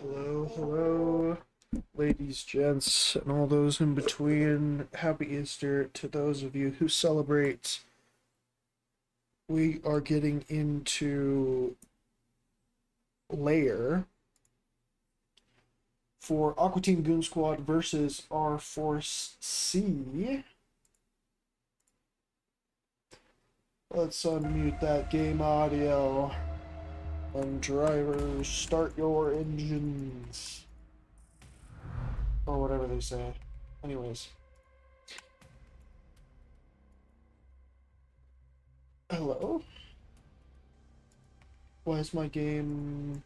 Hello, hello, ladies, gents, and all those in between. Happy Easter to those of you who celebrate. We are getting into Lair for Aqua Team Goon Squad versus RForceC. Let's unmute that game audio. And drivers, start your engines. Or whatever they say. Anyways. Hello? Why is my game...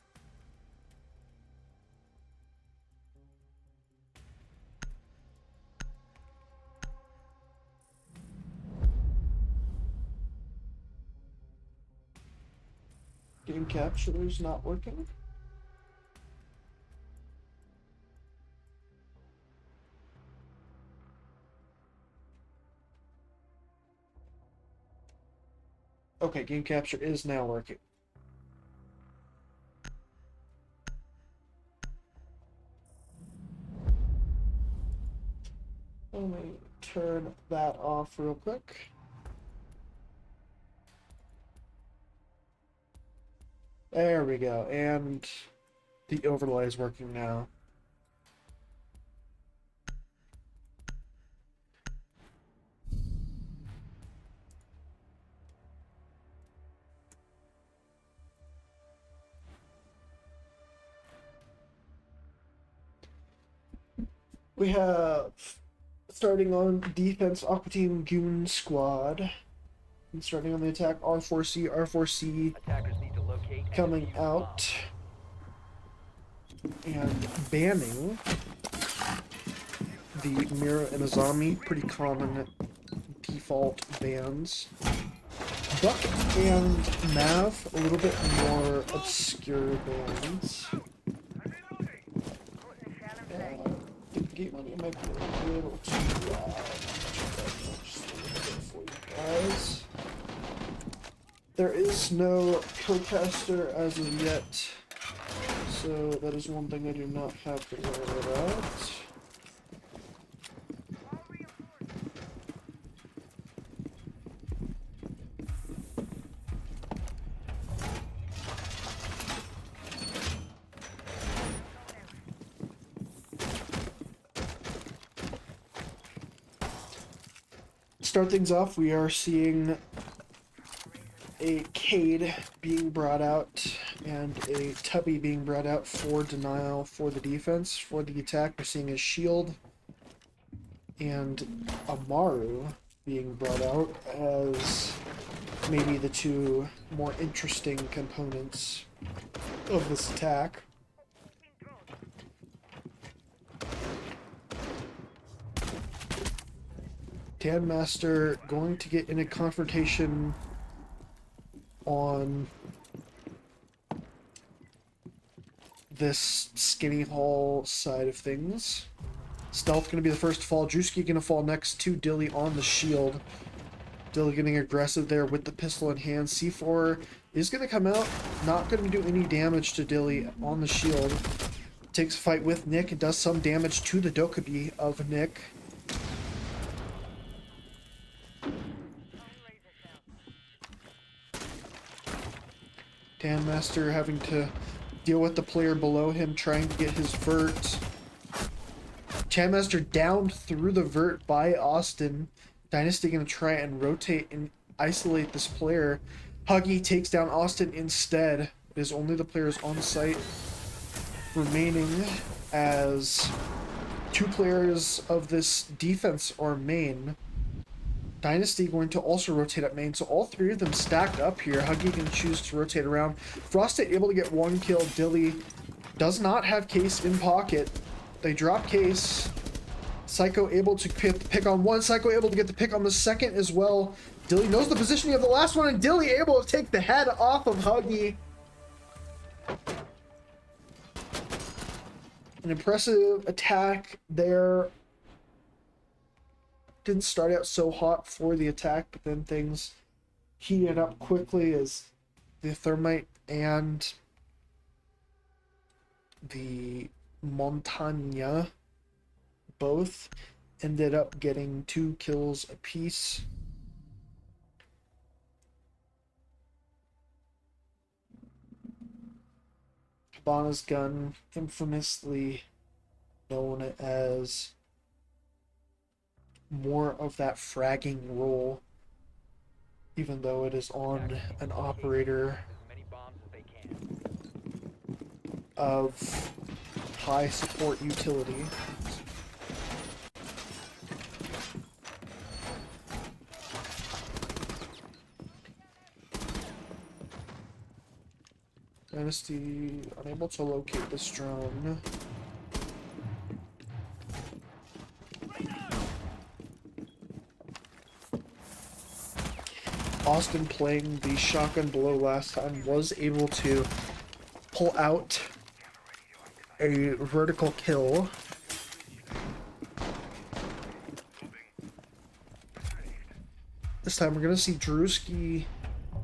Game capture is not working? Okay, game capture is now working. Let me turn that off real quick. There we go, and the overlay is working now. We have, starting on defense, Aqua Team Goon Squad. And starting on the attack, R4C. R4C coming out and banning the Mira and Azami. Pretty common default bans. Buck and Mav, a little bit more obscure bans. The game audio might be a little too loud. Just a little bit for you guys. There is no co-caster as of yet, so that is one thing I do not have to worry about. Start things off, we are seeing a Cade being brought out and a Tubby being brought out for denial for the defense. For the attack, we're seeing a Shield and Amaru being brought out as maybe the two more interesting components of this attack. Master going to get in a confrontation on this skinny hall side of things. Stealth going to be the first to fall. Drewski going to fall next to Dilly on the shield. Dilly getting aggressive there with the pistol in hand. C4 is going to come out. Not going to do any damage to Dilly on the shield. Takes a fight with Nick and does some damage to the Dokubi of Nick. Master having to deal with the player below him, trying to get his vert. Master downed through the vert by Austin. Dynasty going to try and rotate and isolate this player. Huggy takes down Austin instead. It is only the players on site remaining as two players of this defense are main. Dynasty going to also rotate up main, so all three of them stacked up here. Huggy can choose to rotate around. Frosted able to get one kill. Dilly does not have Case in pocket. They drop Case. Psycho able to get the pick on one. Psycho able to get the pick on the second as well. Dilly knows the positioning of the last one, and Dilly able to take the head off of Huggy. An impressive attack there. Didn't start out so hot for the attack, but then things heated up quickly as the thermite and the Montaña both ended up getting 2 kills apiece. Cabana's gun, infamously known as more of that fragging role, even though it is on an operator of high support utility. Dynasty unable to locate this drone. Austin, playing the shotgun below last time, was able to pull out a vertical kill. This time we're going to see Drewski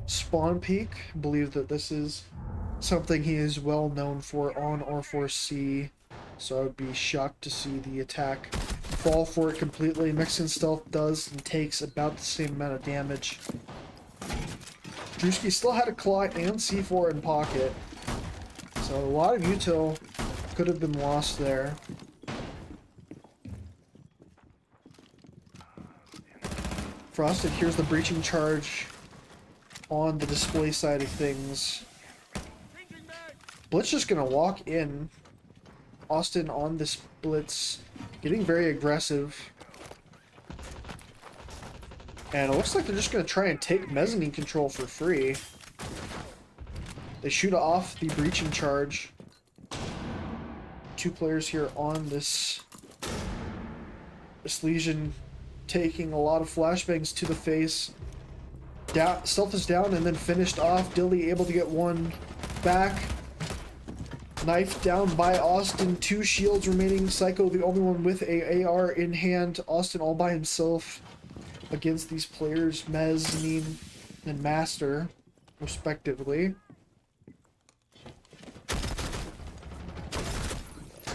spawn peek. I believe that this is something he is well known for on RForceC, so I would be shocked to see the attack fall for it completely. Mexican Stealth does and takes about the same amount of damage. Drewski still had a Claw and C4 in pocket, so a lot of util could have been lost there. Frosted here's the breaching charge on the display side of things. Blitz just gonna walk in. Austin on this Blitz, getting very aggressive. And it looks like they're just gonna try and take mezzanine control for free. They shoot off the breaching charge. 2 players here on this Legion taking a lot of flashbangs to the face. Stealth is down and then finished off. Dilly able to get one back. Knife down by Austin. 2 shields remaining. Psycho the only one with a AR in hand. Austin all by himself against these players, Mezzanine and Master, respectively.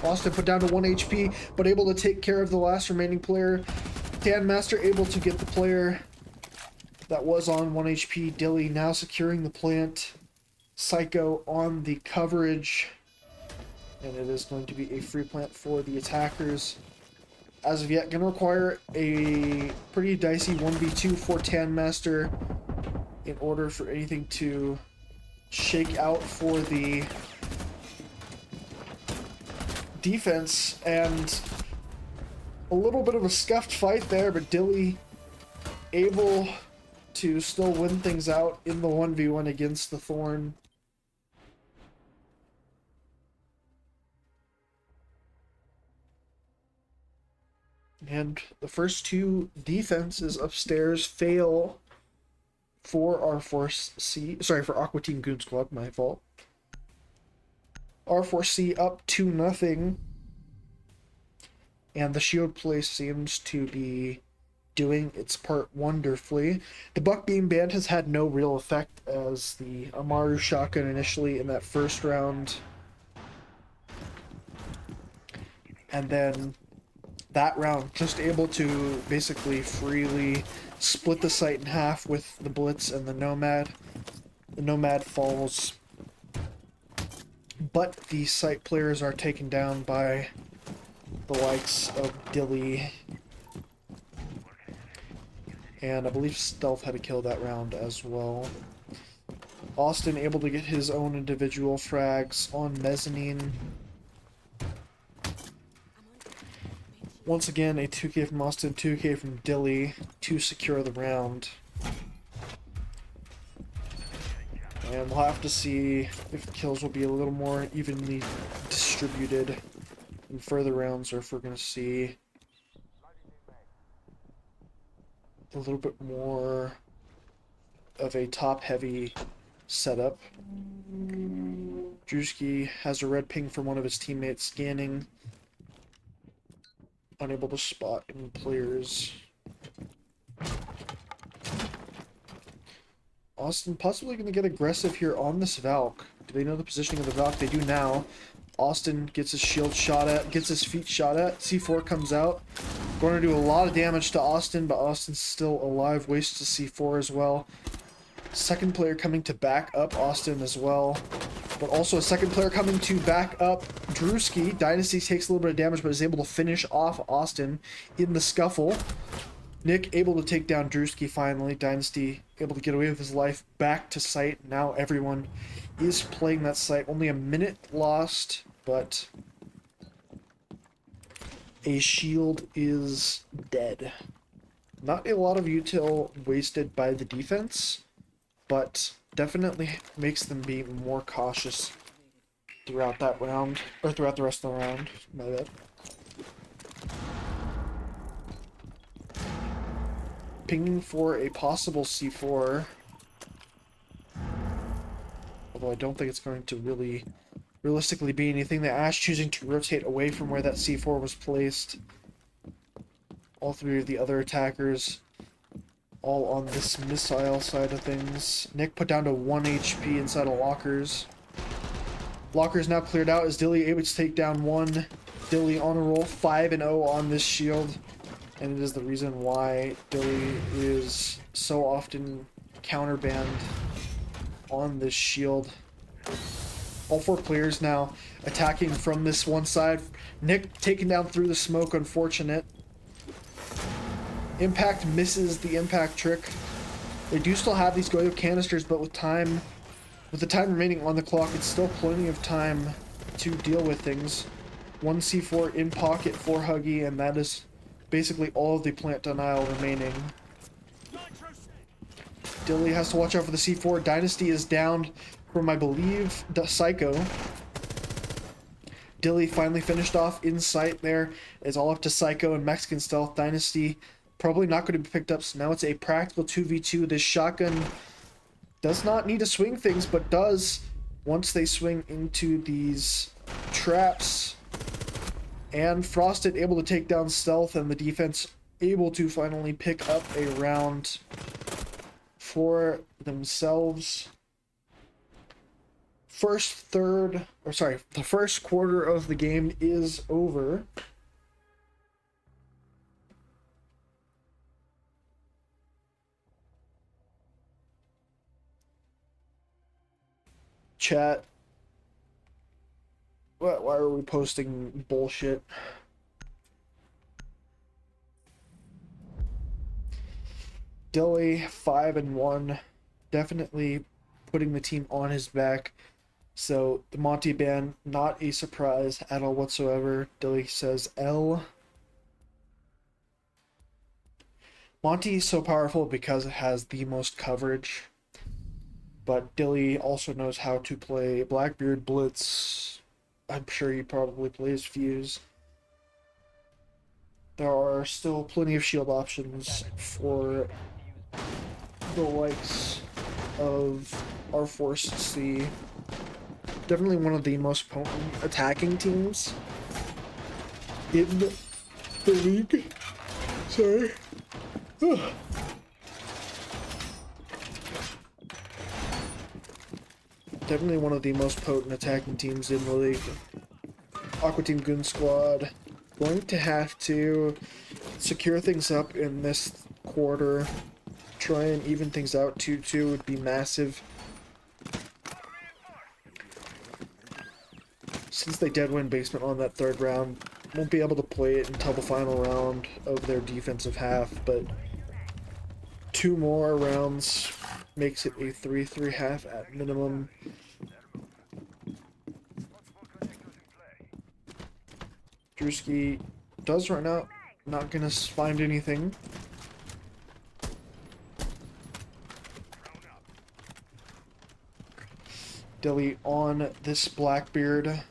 Austin put down to 1 HP, but able to take care of the last remaining player. Dan Master able to get the player that was on 1 HP. Dilly now securing the plant. Psycho on the coverage. And it is going to be a free plant for the attackers. As of yet, going to require a pretty dicey 1v2 for Tan Master in order for anything to shake out for the defense. And a little bit of a scuffed fight there, but Dilly able to still win things out in the 1v1 against the Thorn. And the first 2 defenses upstairs fail for RForceC. Sorry, for Aqua Team Goon Squad, my fault. RForceC up 2-0. And the shield play seems to be doing its part wonderfully. The Buckbeam Band has had no real effect as the Amaru shotgun initially in that first round. And then that round just able to basically freely split the site in half with the Blitz and the Nomad. The Nomad falls, but the site players are taken down by the likes of Dilly. And I believe Stealth had a kill that round as well. Austin able to get his own individual frags on Mezzanine. Once again, a 2k from Austin, 2k from Dilly to secure the round. And we'll have to see if the kills will be a little more evenly distributed in further rounds, or if we're going to see a little bit more of a top-heavy setup. Drewski has a red ping from one of his teammates scanning. Unable to spot any players. Austin possibly going to get aggressive here on this Valk. Do they know the positioning of the Valk? They do now. Austin gets his shield shot at, gets his feet shot at. C4 comes out. Going to do a lot of damage to Austin, but Austin's still alive. Wastes a C4 as well. Second player coming to back up Austin as well. But also a second player coming to back up Drewski. Dynasty takes a little bit of damage, but is able to finish off Austin in the scuffle. Nick able to take down Drewski finally. Dynasty able to get away with his life. Back to site. Now everyone is playing that site. Only a minute lost, but a shield is dead. Not a lot of util wasted by the defense, but definitely makes them be more cautious throughout that round, or throughout the rest of the round. My bad. Pinging for a possible C4. Although I don't think it's going to really realistically be anything. The Ash choosing to rotate away from where that C4 was placed. All three of the other attackers all on this missile side of things. Nick put down to 1 HP inside of lockers. Lockers now cleared out as Dilly able to take down one. Dilly on a roll, 5-0 on this shield. And it is the reason why Dilly is so often counterbanned on this shield. All 4 players now attacking from this one side. Nick taken down through the smoke, unfortunate. Impact misses the impact trick. They do still have these Goyo canisters, but with the time remaining on the clock, it's still plenty of time to deal with things. 1 C4 in pocket for Huggy, and that is basically all of the plant denial remaining. Dilly has to watch out for the C4. Dynasty is down from, I believe, the Psycho. Dilly finally finished off in sight there. It's all up to Psycho and Mexican Stealth. Dynasty probably not going to be picked up, so now it's a practical 2v2. This shotgun does not need to swing things, but does once they swing into these traps. And Frosted able to take down Stealth, and the defense able to finally pick up a round for themselves. The first quarter of the game is over. Chat. What? Why are we posting bullshit? Dilly 5-1, definitely putting the team on his back. So the Monty ban, not a surprise at all whatsoever. Dilly says L. Monty is so powerful because it has the most coverage. But Dilly also knows how to play Blackbeard, Blitz. I'm sure he probably plays Fuse. There are still plenty of shield options for the likes of RForceC. Definitely one of the most potent attacking teams in the league. Sorry. Definitely one of the most potent attacking teams in the league. Aqua Team Goon Squad going to have to secure things up in this quarter. Try and even things out. 2-2 would be massive. Since they dead win basement on that third round, won't be able to play it until the final round of their defensive half, but 2 more rounds makes it a 3-3 half at minimum. Drewski does run out, not gonna find anything. Dilly on this Blackbeard.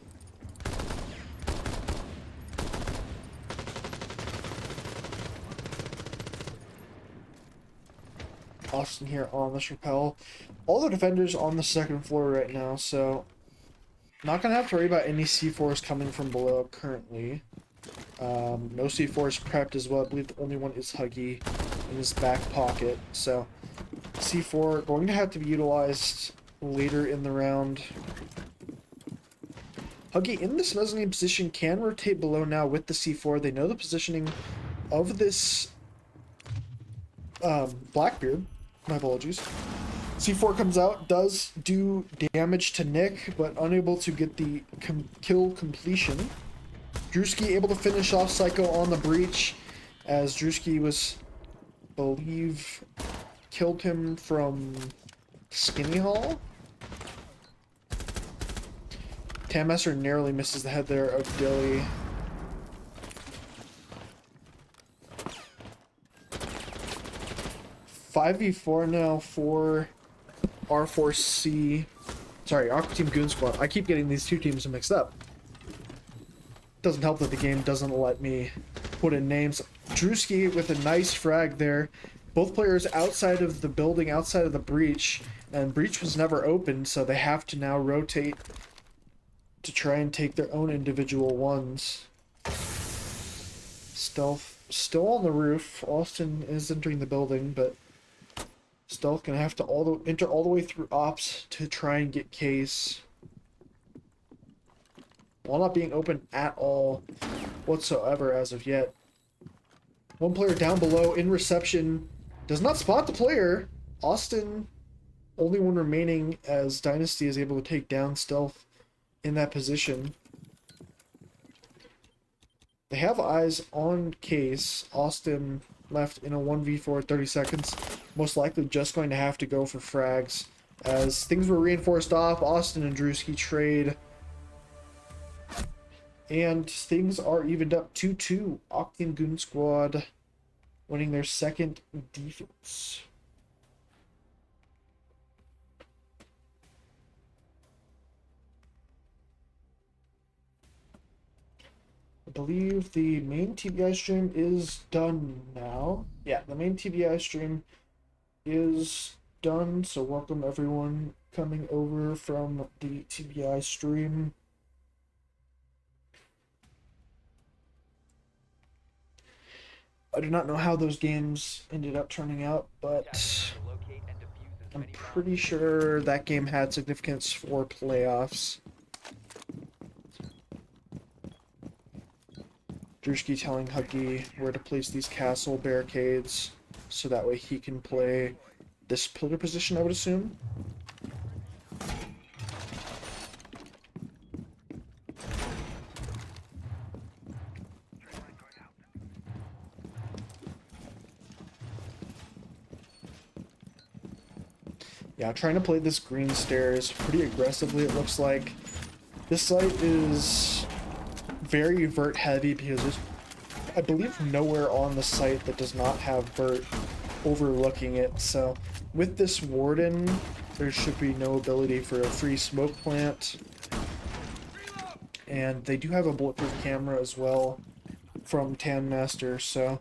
Austin here on this rappel. All the defenders on the second floor right now, so not gonna have to worry about any C4s coming from below currently. No C4s prepped as well. I believe the only one is Huggy in his back pocket. So C4 going to have to be utilized later in the round. Huggy in this mezzanine position can rotate below now with the C4. They know the positioning of this Blackbeard. My apologies. C4 comes out, does do damage to Nick, but unable to get the kill completion. Drewski able to finish off Psycho on the breach, as Drewski was, believe, killed him from Skinny Hall. Tammaster narrowly misses the head there of Dilly. $5v4 now for RForceC. Sorry, Aqua Team Goon Squad. I keep getting these two teams mixed up. Doesn't help that the game doesn't let me put in names. Drewski with a nice frag there. Both players outside of the building, outside of the breach, and breach was never opened, so they have to now rotate to try and take their own individual ones. Stealth still on the roof. Austin is entering the building, but Stealth gonna have to enter all the way through ops to try and get Case, while not being open at all whatsoever as of yet. One player down below in reception does not spot the player. Austin, only one remaining, as Dynasty is able to take down Stealth in that position. They have eyes on Case. Austin left in a 1v4 at 30 seconds. Most likely just going to have to go for frags. As things were reinforced off, Austin and Drewski trade. And things are evened up 2-2. Octane Goon Squad winning their second defense. I believe the main TBI stream is done now. Yeah, the main TBI stream is done, so welcome everyone coming over from the TBI stream. I do not know how those games ended up turning out, but I'm pretty sure that game had significance for playoffs. Drewski telling Huggy where to place these castle barricades, so that way he can play this pillar position, I would assume. Yeah, trying to play this green stairs pretty aggressively, it looks like. This site is very vert heavy because there's, I believe, nowhere on the site that does not have vert overlooking it. So with this warden, there should be no ability for a free smoke plant. And they do have a bulletproof camera as well from Tanmaster, so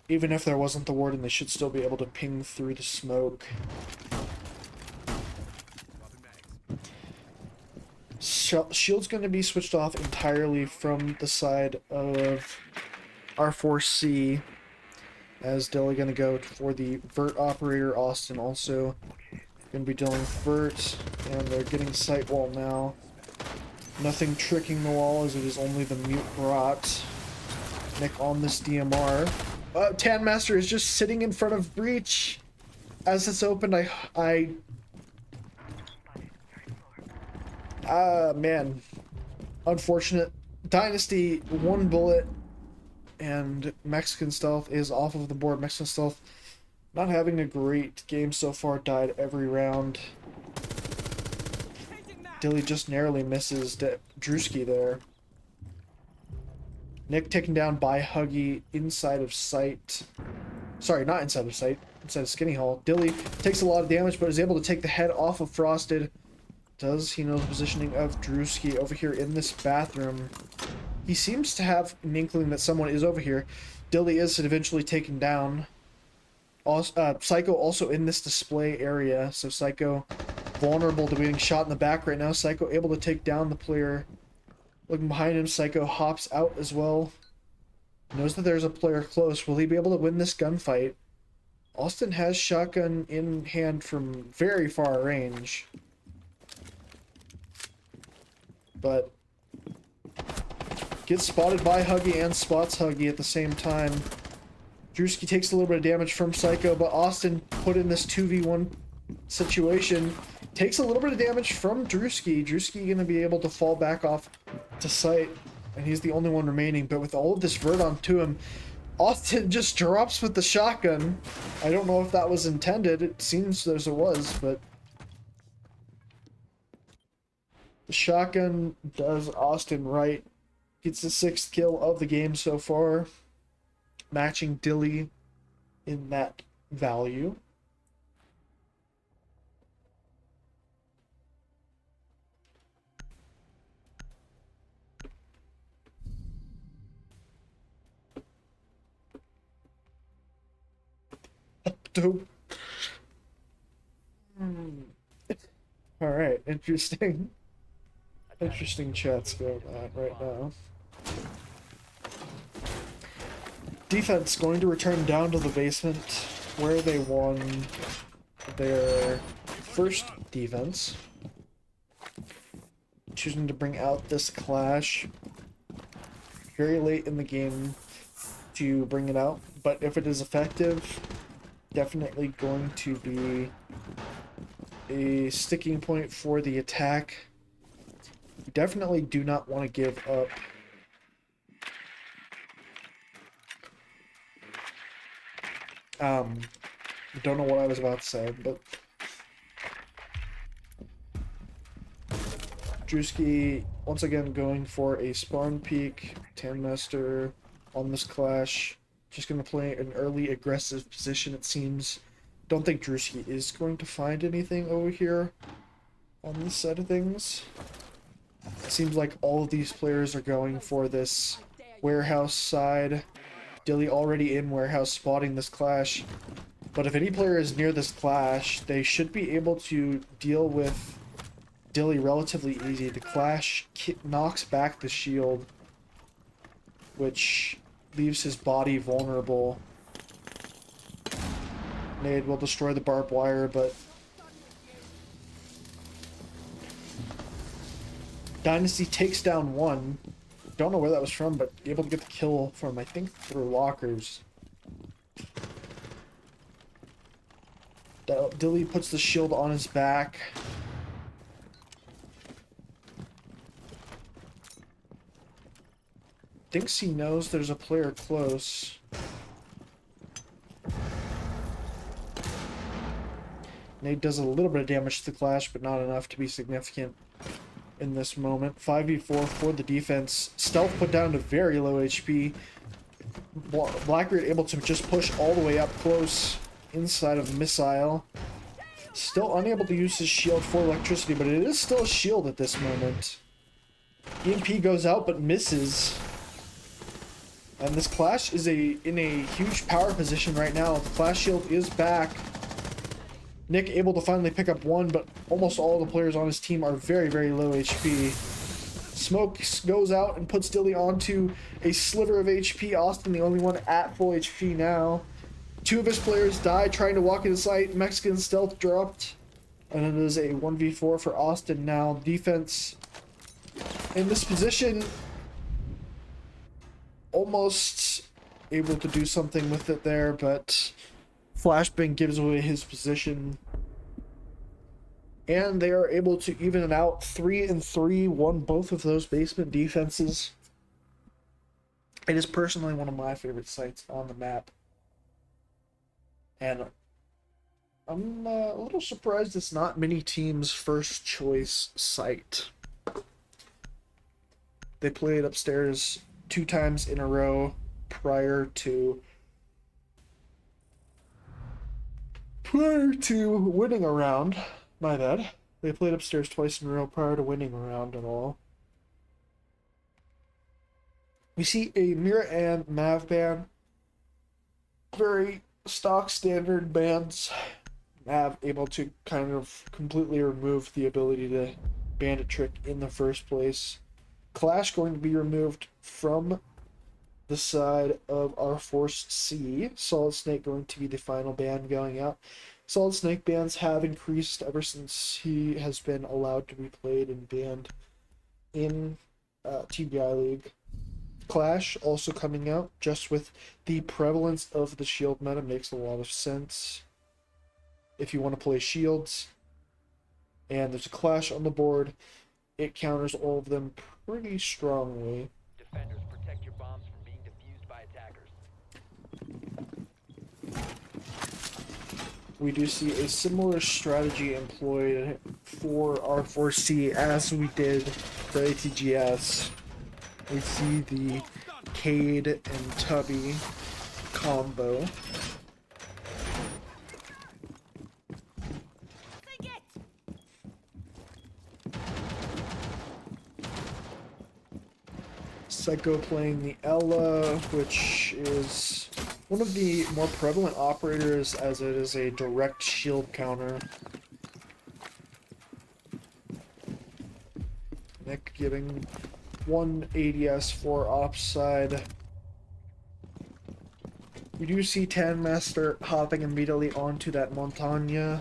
even if there wasn't the warden, they should still be able to ping through the smoke. Shield's going to be switched off entirely from the side of RForceC, as Dilly going to go for the vert operator. Austin also going to be dealing with vert, and they're getting sight wall now. Nothing tricking the wall, as it is only the mute rot. Nick on this DMR. Tanmaster is just sitting in front of breach. As it's opened, man. Unfortunate. Dynasty, one bullet, and Mexican Stealth is off of the board. Mexican Stealth not having a great game so far, died every round. Dilly just narrowly misses Drewski there. Nick taken down by Huggy inside of sight. Sorry, not inside of sight. Inside of Skinny Hall. Dilly takes a lot of damage, but is able to take the head off of Frosted. Does he know the positioning of Drewski over here in this bathroom? He seems to have an inkling that someone is over here. Dilly is eventually taken down. Also, Psycho also in this display area, so Psycho vulnerable to being shot in the back right now. Psycho able to take down the player. Looking behind him, Psycho hops out as well. Knows that there's a player close. Will he be able to win this gunfight? Austin has shotgun in hand from very far range, but Gets spotted by Huggy and spots Huggy at the same time. Drewski takes a little bit of damage from Psycho, but Austin put in this 2v1 situation. Takes a little bit of damage from Drewski. Drewski gonna be able to fall back off to sight, and he's the only one remaining. But with all of this vert onto him, Austin just drops with the shotgun. I don't know if that was intended. It seems as it was, but the shotgun does Austin right. Gets the 6th kill of the game so far, matching Dilly in that value. Dope. All right, interesting chats going on right now. Defense going to return down to the basement where they won their first defense. Choosing to bring out this clash very late in the game to bring it out, but if it is effective, definitely going to be a sticking point for the attack. You definitely do not want to give up. Don't know what I was about to say, but Drewski once again going for a spawn peek. Tandmaster on this clash. Just going to play an early aggressive position, it seems. Don't think Drewski is going to find anything over here on this side of things. It seems like all of these players are going for this warehouse side. Dilly already in warehouse spotting this clash. But if any player is near this clash, they should be able to deal with Dilly relatively easy. The clash knocks back the shield, which leaves his body vulnerable. Nade will destroy the barbed wire, but Dynasty takes down one. Don't know where that was from, but able to get the kill from, I think, through lockers. Dilly puts the shield on his back. Thinks he knows there's a player close. Nade does a little bit of damage to the clash, but not enough to be significant in this moment. 5v4 for the defense. Stealth put down to very low HP. Blackbeard able to just push all the way up close inside of Missile. Still unable to use his shield for electricity, but it is still a shield at this moment. EMP goes out but misses. And this clash is in a huge power position right now. The clash shield is back. Nick able to finally pick up one, but almost all the players on his team are very, very low HP. Smoke goes out and puts Dilly onto a sliver of HP. Austin, the only one at full HP now. Two of his players die trying to walk into sight. Mexican stealth dropped. And it is a 1v4 for Austin now. Defense in this position, almost able to do something with it there, but Flashbang gives away his position. And they are able to even it out. 3-3, won both of those basement defenses. It is personally one of my favorite sites on the map. And I'm a little surprised it's not many teams' first choice site. They played upstairs 2 times in a row prior to winning a round. My bad. They played upstairs twice in a row prior to winning a round at all. We see a Mira and Mav ban. Very stock standard bans. Mav able to kind of completely remove the ability to bandit trick in the first place. Clash going to be removed from the side of RForceC. Solid Snake going to be the final ban going out. Solid Snake bans have increased ever since he has been allowed to be played and banned in TBI League. Clash also coming out, just with the prevalence of the shield meta, makes a lot of sense if you want to play shields. And there's a Clash on the board. It counters all of them pretty strongly. Defenders, protect your bombs from being defused by attackers. We do see a similar strategy employed for RForceC as we did for ATGS. We see the Cade and Tubby combo. Psycho playing the Ella, which is one of the more prevalent operators as it is a direct shield counter. Nick giving one ADS for offside. We do see Tanmaster hopping immediately onto that Montagne.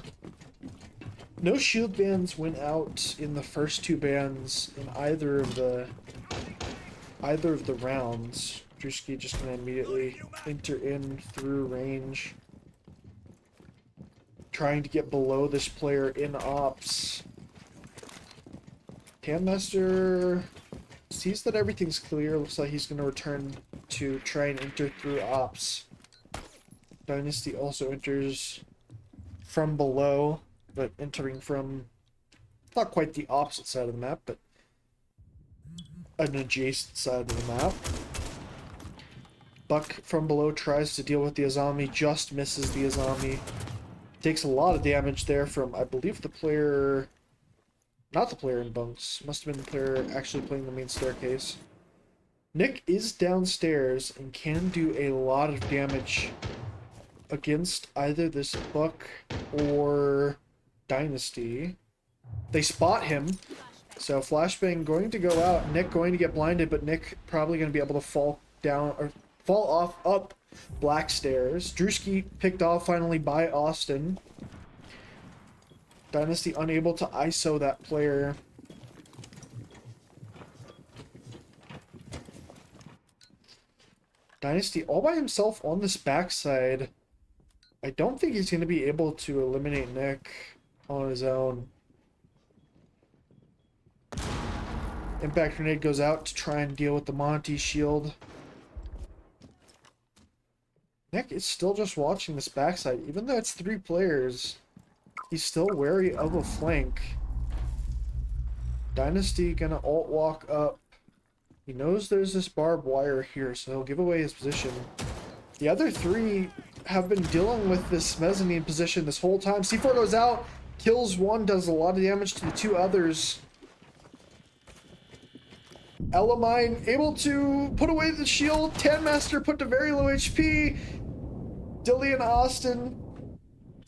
No shield bans went out in the first two bans in either of the rounds. Drewski just gonna immediately enter in through range, trying to get below this player in ops. Tanmaster sees that everything's clear. Looks like he's gonna return to try and enter through ops. Dynasty also enters from below, but entering from not quite the opposite side of the map, but an adjacent side of the map. Buck from below tries to deal with the Azami, just misses the Azami. Takes a lot of damage there from, I believe, the player... Not the player in bunks. Must have been the player actually playing the main staircase. Nick is downstairs and can do a lot of damage against either this Buck or Dynasty. They spot him. So flashbang going to go out. Nick going to get blinded, but Nick probably going to be able to fall down or fall off up black stairs. Drewski picked off finally by Austin. Dynasty unable to ISO that player. Dynasty all by himself on this backside. I don't think he's going to be able to eliminate Nick on his own. Impact grenade goes out to try and deal with the Monty shield. Nick is still just watching this backside. Even though it's 3 players, he's still wary of a flank. Dynasty gonna ult walk up. He knows there's this barbed wire here, so he'll give away his position. The other 3 have been dealing with this mezzanine position this whole time. C4 goes out, kills 1, does a lot of damage to the 2 others. Elamine able to put away the shield. Tanmaster put to very low HP. Dilly and Austin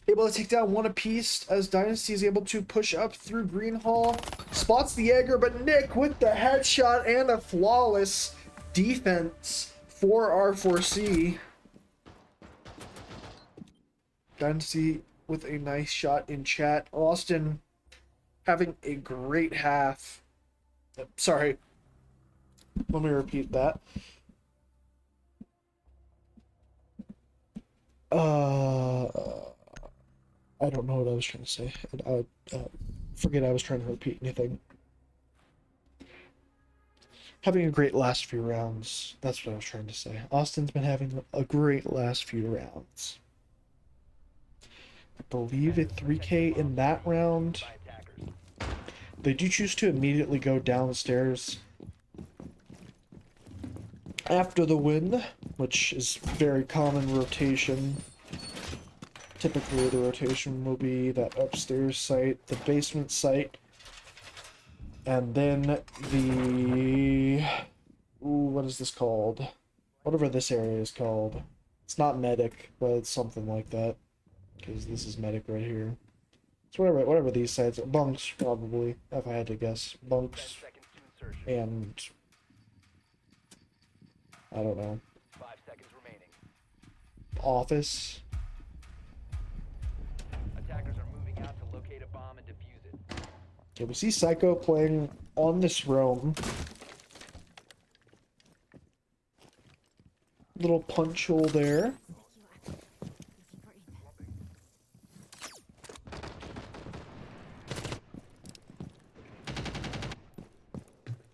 able to take down 1 apiece as Dynasty is able to push up through Green Hall. Spots the Jaeger, but Nick with the headshot and a flawless defense for RForceC. Dynasty with a nice shot in chat. Austin having a great half. Sorry. Let me repeat that. I don't know what I was trying to say. I forget I was trying to repeat anything. Having a great last few rounds. That's what I was trying to say. Austin's been having a great last few rounds. I believe a 3K in that round. They do choose to immediately go downstairs after the win, which is very common rotation. Typically the rotation will be that upstairs site, the basement site, and then the... Ooh, what is this called? Whatever this area is called. It's not medic, but it's something like that. Because this is medic right here. It's whatever these sites are. Bunks, probably, if I had to guess. Bunks and... I don't know. 5 seconds remaining. Office. Attackers are moving out to locate a bomb and defuse it. Okay, we see Psycho playing on this roam. Little punch hole there.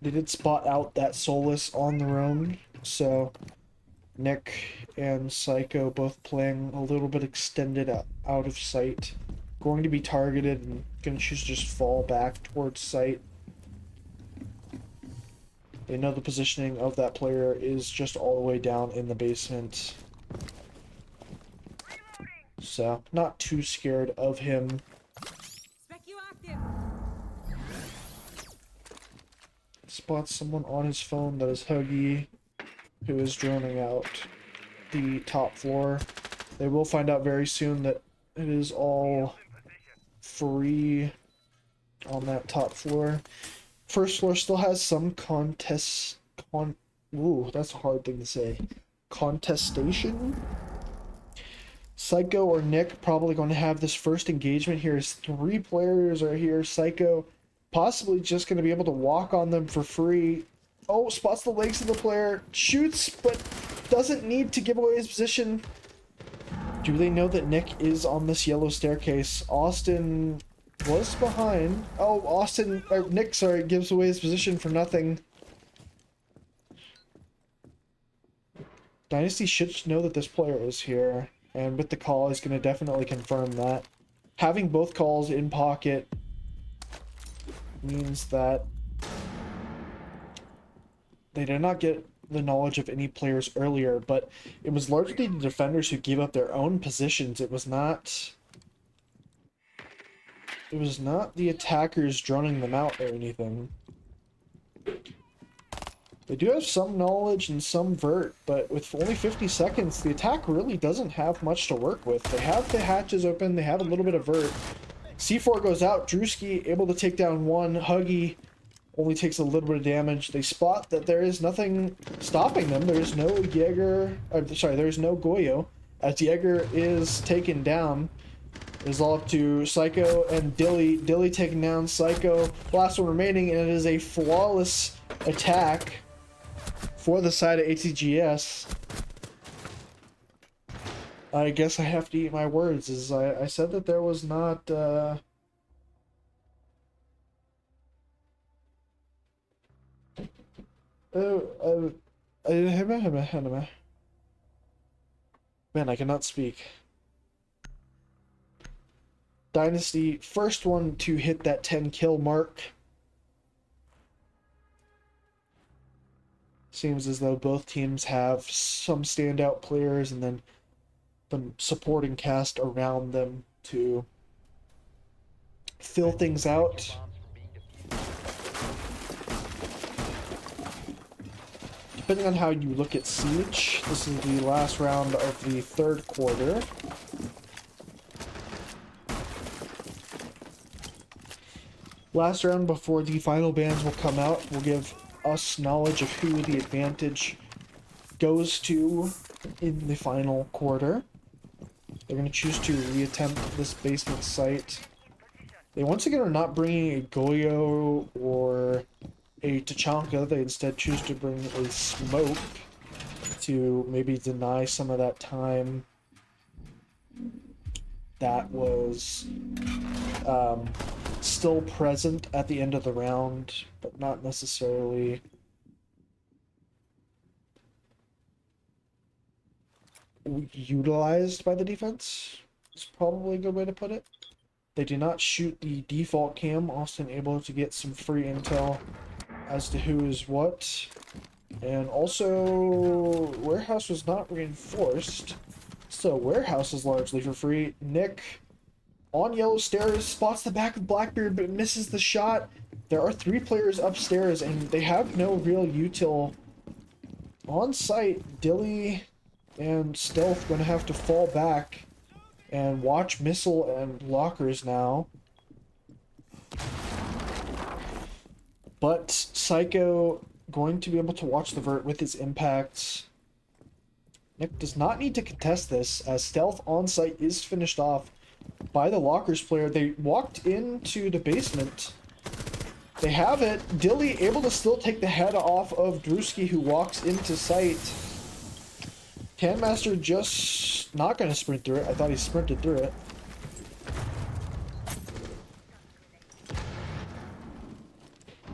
They did spot out that Solus on their own, so Nick and Psycho both playing a little bit extended out of sight. Going to be targeted and going to choose to just fall back towards sight. They know the positioning of that player is just all the way down in the basement. So, not too scared of him. Spots someone on his phone that is Huggy, who is droning out the top floor. They will find out very soon that it is all free on that top floor. First floor still has some ooh, that's a hard thing to say. Contestation? Psycho or Nick probably going to have this first engagement here as 3 players are here. Psycho possibly just going to be able to walk on them for free. Oh, spots the legs of the player, shoots, but doesn't need to give away his position. Do they know that Nick is on this yellow staircase? Austin was behind. Oh, Nick, sorry, gives away his position for nothing. Dynasty should know that this player is here, and with the call is going to definitely confirm that. Having both calls in pocket means that they did not get the knowledge of any players earlier, but it was largely the defenders who gave up their own positions. It was not the attackers droning them out or anything. They do have some knowledge and some vert, but with only 50 seconds, the attack really doesn't have much to work with. They have the hatches open, they have a little bit of vert. C4 goes out, Drewski able to take down one, Huggy only takes a little bit of damage. They spot that there is nothing stopping them. There is no Jaeger, there is no Goyo, as Jaeger is taken down. It is all up to Psycho and Dilly. Dilly taking down Psycho. Last one remaining, and it is a flawless attack for the side of ATGS. I guess I have to eat my words, as I said that there was not, man, I cannot speak. Dynasty, first one to hit that 10 kill mark. Seems as though both teams have some standout players and then the supporting cast around them to fill things out. Depending on how you look at Siege, this is the last round of the third quarter. Last round before the final bans will come out will give us knowledge of who the advantage goes to in the final quarter. They're going to choose to reattempt this basement site. They once again are not bringing a Goyo or a Tachanka. They instead choose to bring a smoke to maybe deny some of that time that was still present at the end of the round, but not necessarily utilized by the defense. Is probably a good way to put it. They do not shoot the default cam. Austin able to get some free intel as to who is what. And also, Warehouse was not reinforced, so Warehouse is largely for free. Nick on yellow stairs spots the back of Blackbeard but misses the shot. There are 3 players upstairs and they have no real util on site. Dilly and Stealth going to have to fall back and watch missile and lockers now. But Psycho going to be able to watch the vert with his impacts. Nick does not need to contest this, as Stealth on site is finished off by the lockers player. They walked into the basement. They have it. Dilly able to still take the head off of Drewski, who walks into sight. Master just not going to sprint through it. I thought he sprinted through it.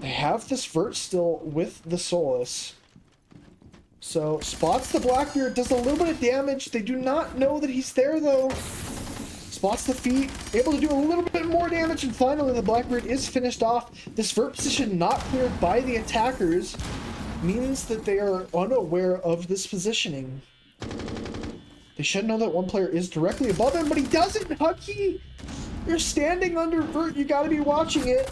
They have this vert still with the Solus. So, spots the Blackbeard, does a little bit of damage. They do not know that he's there, though. Spots the feet, able to do a little bit more damage, and finally the Blackbeard is finished off. This vert position not cleared by the attackers means that they are unaware of this positioning. They should know that one player is directly above him, but he doesn't, Hucky! You're standing under vert, you gotta be watching it.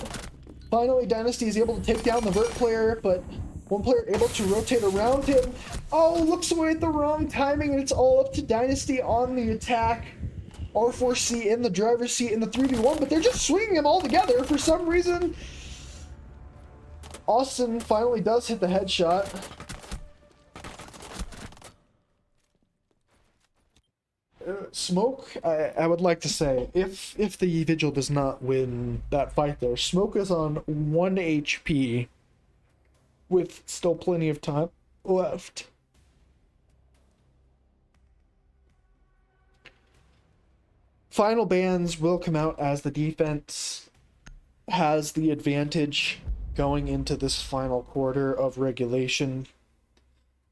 Finally, Dynasty is able to take down the vert player, but one player able to rotate around him. Oh, looks away at the wrong timing, and it's all up to Dynasty on the attack. RForceC in the driver's seat in the 3v1, but they're just swinging him all together for some reason. Austin finally does hit the headshot. Smoke, I would like to say, if the Vigil does not win that fight there, Smoke is on 1 HP with still plenty of time left. Final bans will come out as the defense has the advantage going into this final quarter of regulation.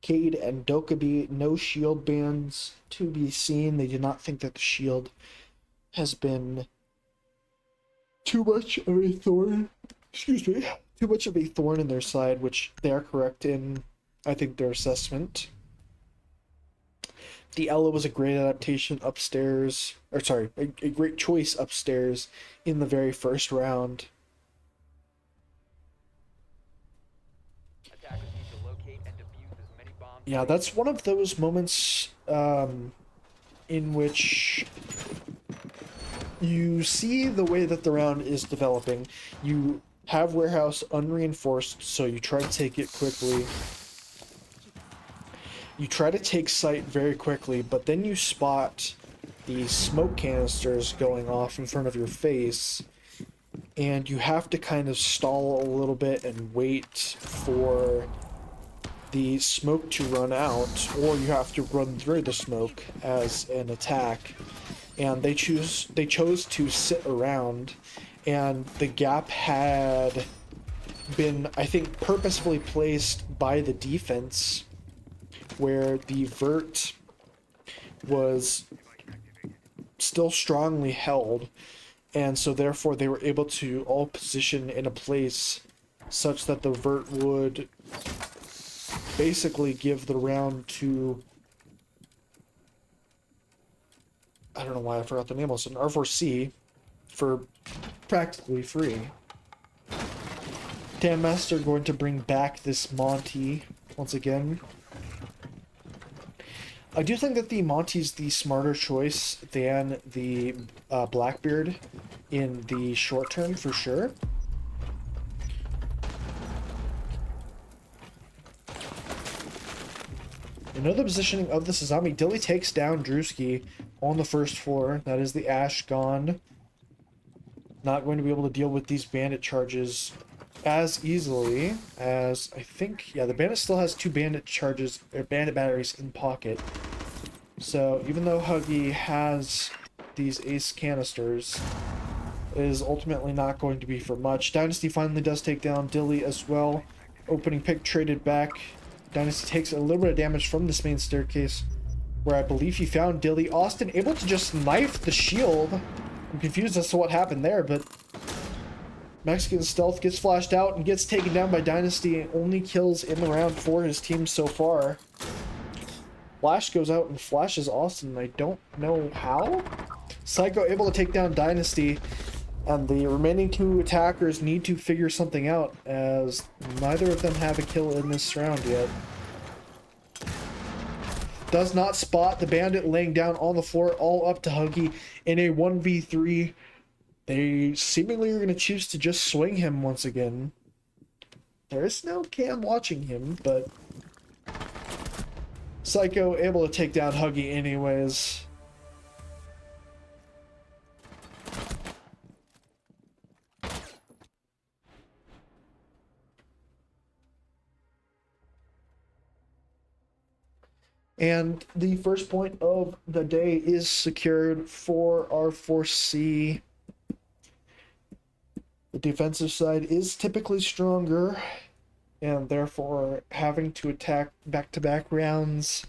Cade and Dokkaebi, no shield bans to be seen. They do not think that the shield has been too much of a thorn. Excuse me. Too much of a thorn in their side, which they are correct in, I think, their assessment. The Ella was a great adaptation upstairs, or sorry, a great choice upstairs in the very first round. Attackers need to locate and defuse as many bombs. Yeah, that's one of those moments in which you see the way that the round is developing. You have warehouse unreinforced, so you try to take it quickly. You try to take site very quickly, but then you spot the smoke canisters going off in front of your face, and you have to kind of stall a little bit and wait for the smoke to run out, or you have to run through the smoke as an attack. And they chose to sit around, and the gap had been, I think, purposefully placed by the defense, where the vert was still strongly held, and so therefore they were able to all position in a place such that the vert would basically give the round to, I don't know why I forgot the name, also an R4C, for practically free. Master going to bring back this Monty once again. I do think that the Monty's the smarter choice than the Blackbeard in the short term, for sure. You know the positioning of the Sazami. Dilly takes down Drewski on the first floor. That is the Ash gone. Not going to be able to deal with these bandit charges as easily as, I think, yeah, the bandit still has 2 bandit charges, or bandit batteries in pocket. So even though Huggy has these ace canisters, it is ultimately not going to be for much. Dynasty finally does take down Dilly as well. Opening pick traded back. Dynasty takes a little bit of damage from this main staircase, where I believe he found Dilly. Austin able to just knife the shield. I'm confused as to what happened there, but Mexican stealth gets flashed out and gets taken down by Dynasty. Only kills in the round for his team so far. Flash goes out and flashes Austin. I don't know how. Psycho able to take down Dynasty, and the remaining 2 attackers need to figure something out, as neither of them have a kill in this round yet. Does not spot the bandit laying down on the floor, all up to Huggy in a 1v3. They seemingly are going to choose to just swing him once again. There is no cam watching him, but Psycho able to take down Huggy anyways. And the first point of the day is secured for RForceC. The defensive side is typically stronger, and therefore having to attack back-to-back rounds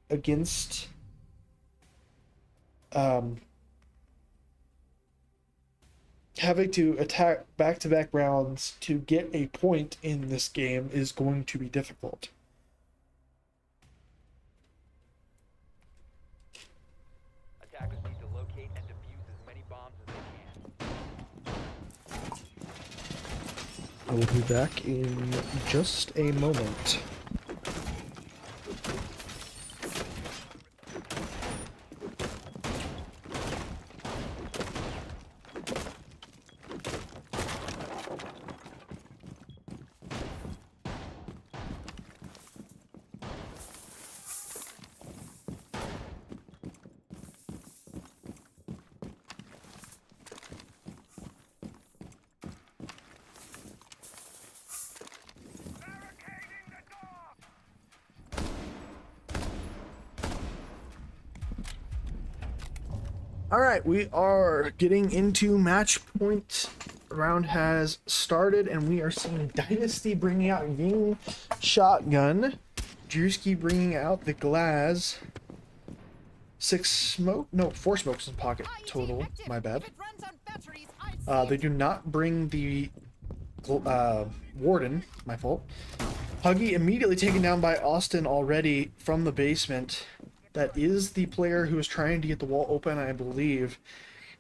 against having to attack back-to-back rounds to get a point in this game is going to be difficult. Attackers need to locate and defuse as many bombs as they can. I will be back in just a moment. All right, we are getting into match point. The round has started, and we are seeing Dynasty bringing out Goon shotgun, Drewski bringing out the glass, 4 smokes in pocket total. My bad. They do not bring the warden. My fault. Huggy immediately taken down by Austin already from the basement. That is the player who is trying to get the wall open, I believe.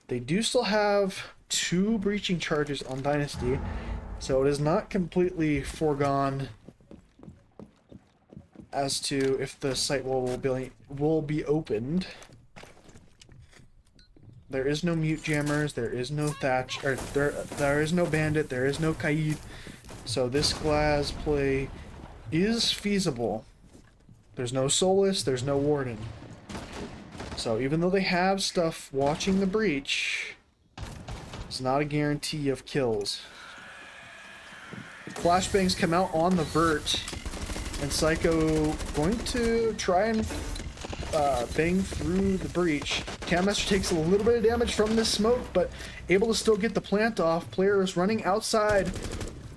They do still have 2 breaching charges on Dynasty, so it is not completely foregone as to if the site wall will be opened. There is no mute jammers, there is no thatch, or there is no bandit, there is no Kaid, so this glass play is feasible. There's no Solus, there's no Warden. So even though they have stuff watching the breach, it's not a guarantee of kills. Flashbangs come out on the vert, and Psycho going to try and bang through the breach. Cammaster takes a little bit of damage from this smoke, but able to still get the plant off. Player is running outside.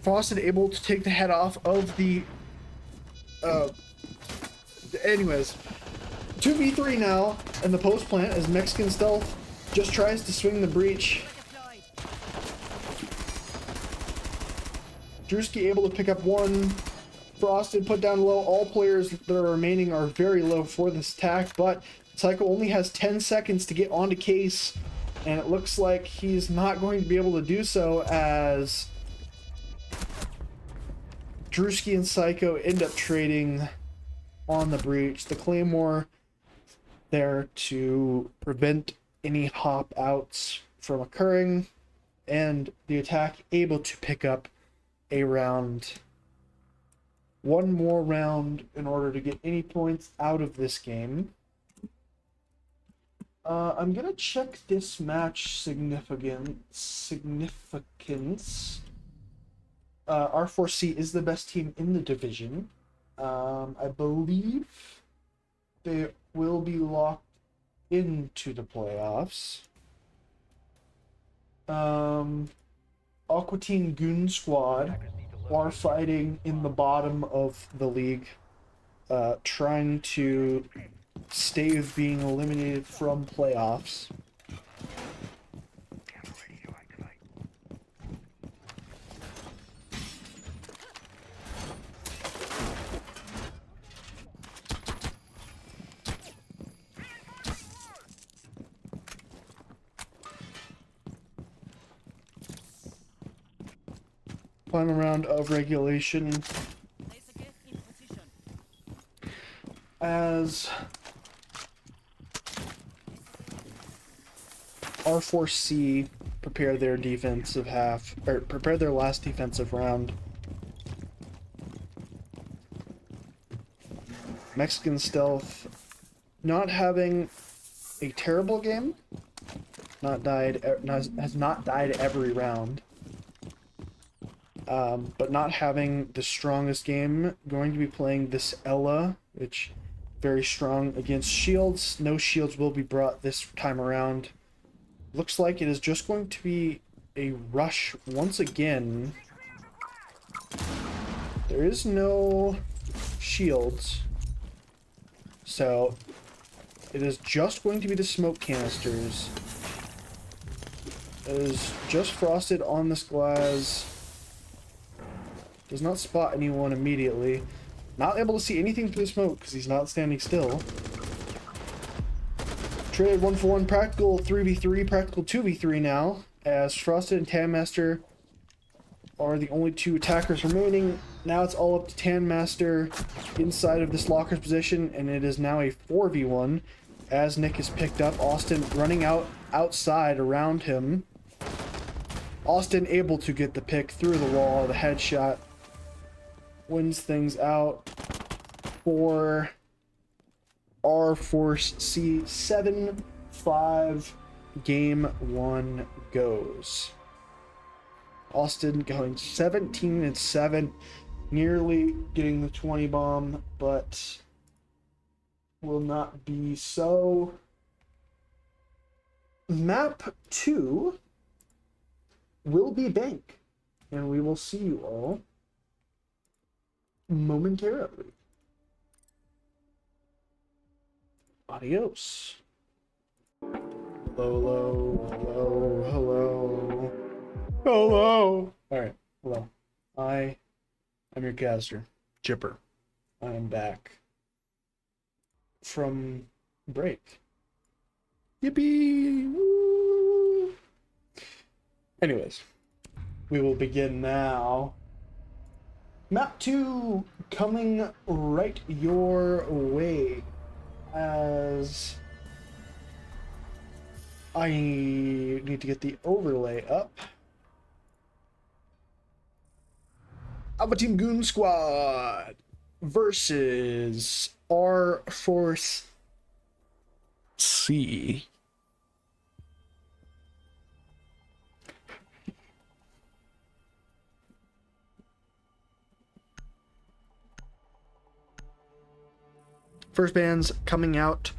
Fawcett able to take the head off of the anyways, 2v3 now in the post plant as Mexican Stealth just tries to swing the breach. Drewski able to pick up 1. Frosted put down low. All players that are remaining are very low for this attack, but Psycho only has 10 seconds to get onto Case, and it looks like he's not going to be able to do so as Drewski and Psycho end up trading on the breach. The Claymore there to prevent any hop outs from occurring, and the attack able to pick up a round. 1 more round in order to get any points out of this game. I'm gonna check this match significance. R4C is the best team in the division. I believe they will be locked into the playoffs. Aqua Team Goon Squad are fighting in the bottom of the league, trying to stave being eliminated from playoffs. Final round of regulation as R4C prepare their defensive half, or prepare their last defensive round. Mexican Stealth not having a terrible game, has not died every round. But not having the strongest game, going to be playing this Ella, which very strong against shields. No shields will be brought this time around. Looks like it is just going to be a rush once again. There is no shields, so it is just going to be the smoke canisters. It is just frosted on this glass. Does not spot anyone immediately. Not able to see anything through the smoke because he's not standing still. Traded 1-for-1 practical 3v3, practical 2v3 now, as Frosted and Tanmaster are the only two attackers remaining. Now it's all up to Tanmaster inside of this locker's position, and it is now a 4v1 as Nick is picked up. Austin running outside around him. Austin able to get the pick through the wall. The headshot wins things out for RForceC. 7-5 game 1 goes. Austin going 17-7, nearly getting the 20 bomb, but will not be so. Map 2 will be bank, and we will see you all momentarily. Adios. Hello, hello, hello, hello. All right, hello. I am your caster, Chipper. I am back from break. Yippee! Woo! Anyways, we will begin now. Map 2 coming right your way as I need to get the overlay up. Alpha Team Goon Squad versus RForceC. First bands coming out,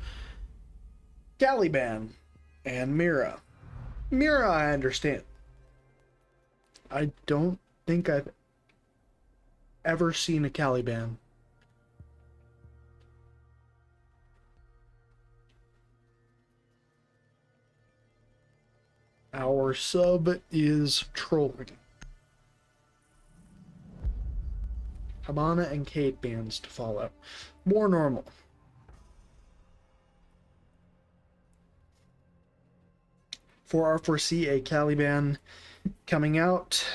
Caliban and Mira. Mira, I understand. I don't think I've ever seen a Caliban. Our sub is trolling. Habana and Kate bands to follow. More normal. For RForceC, a Caliban coming out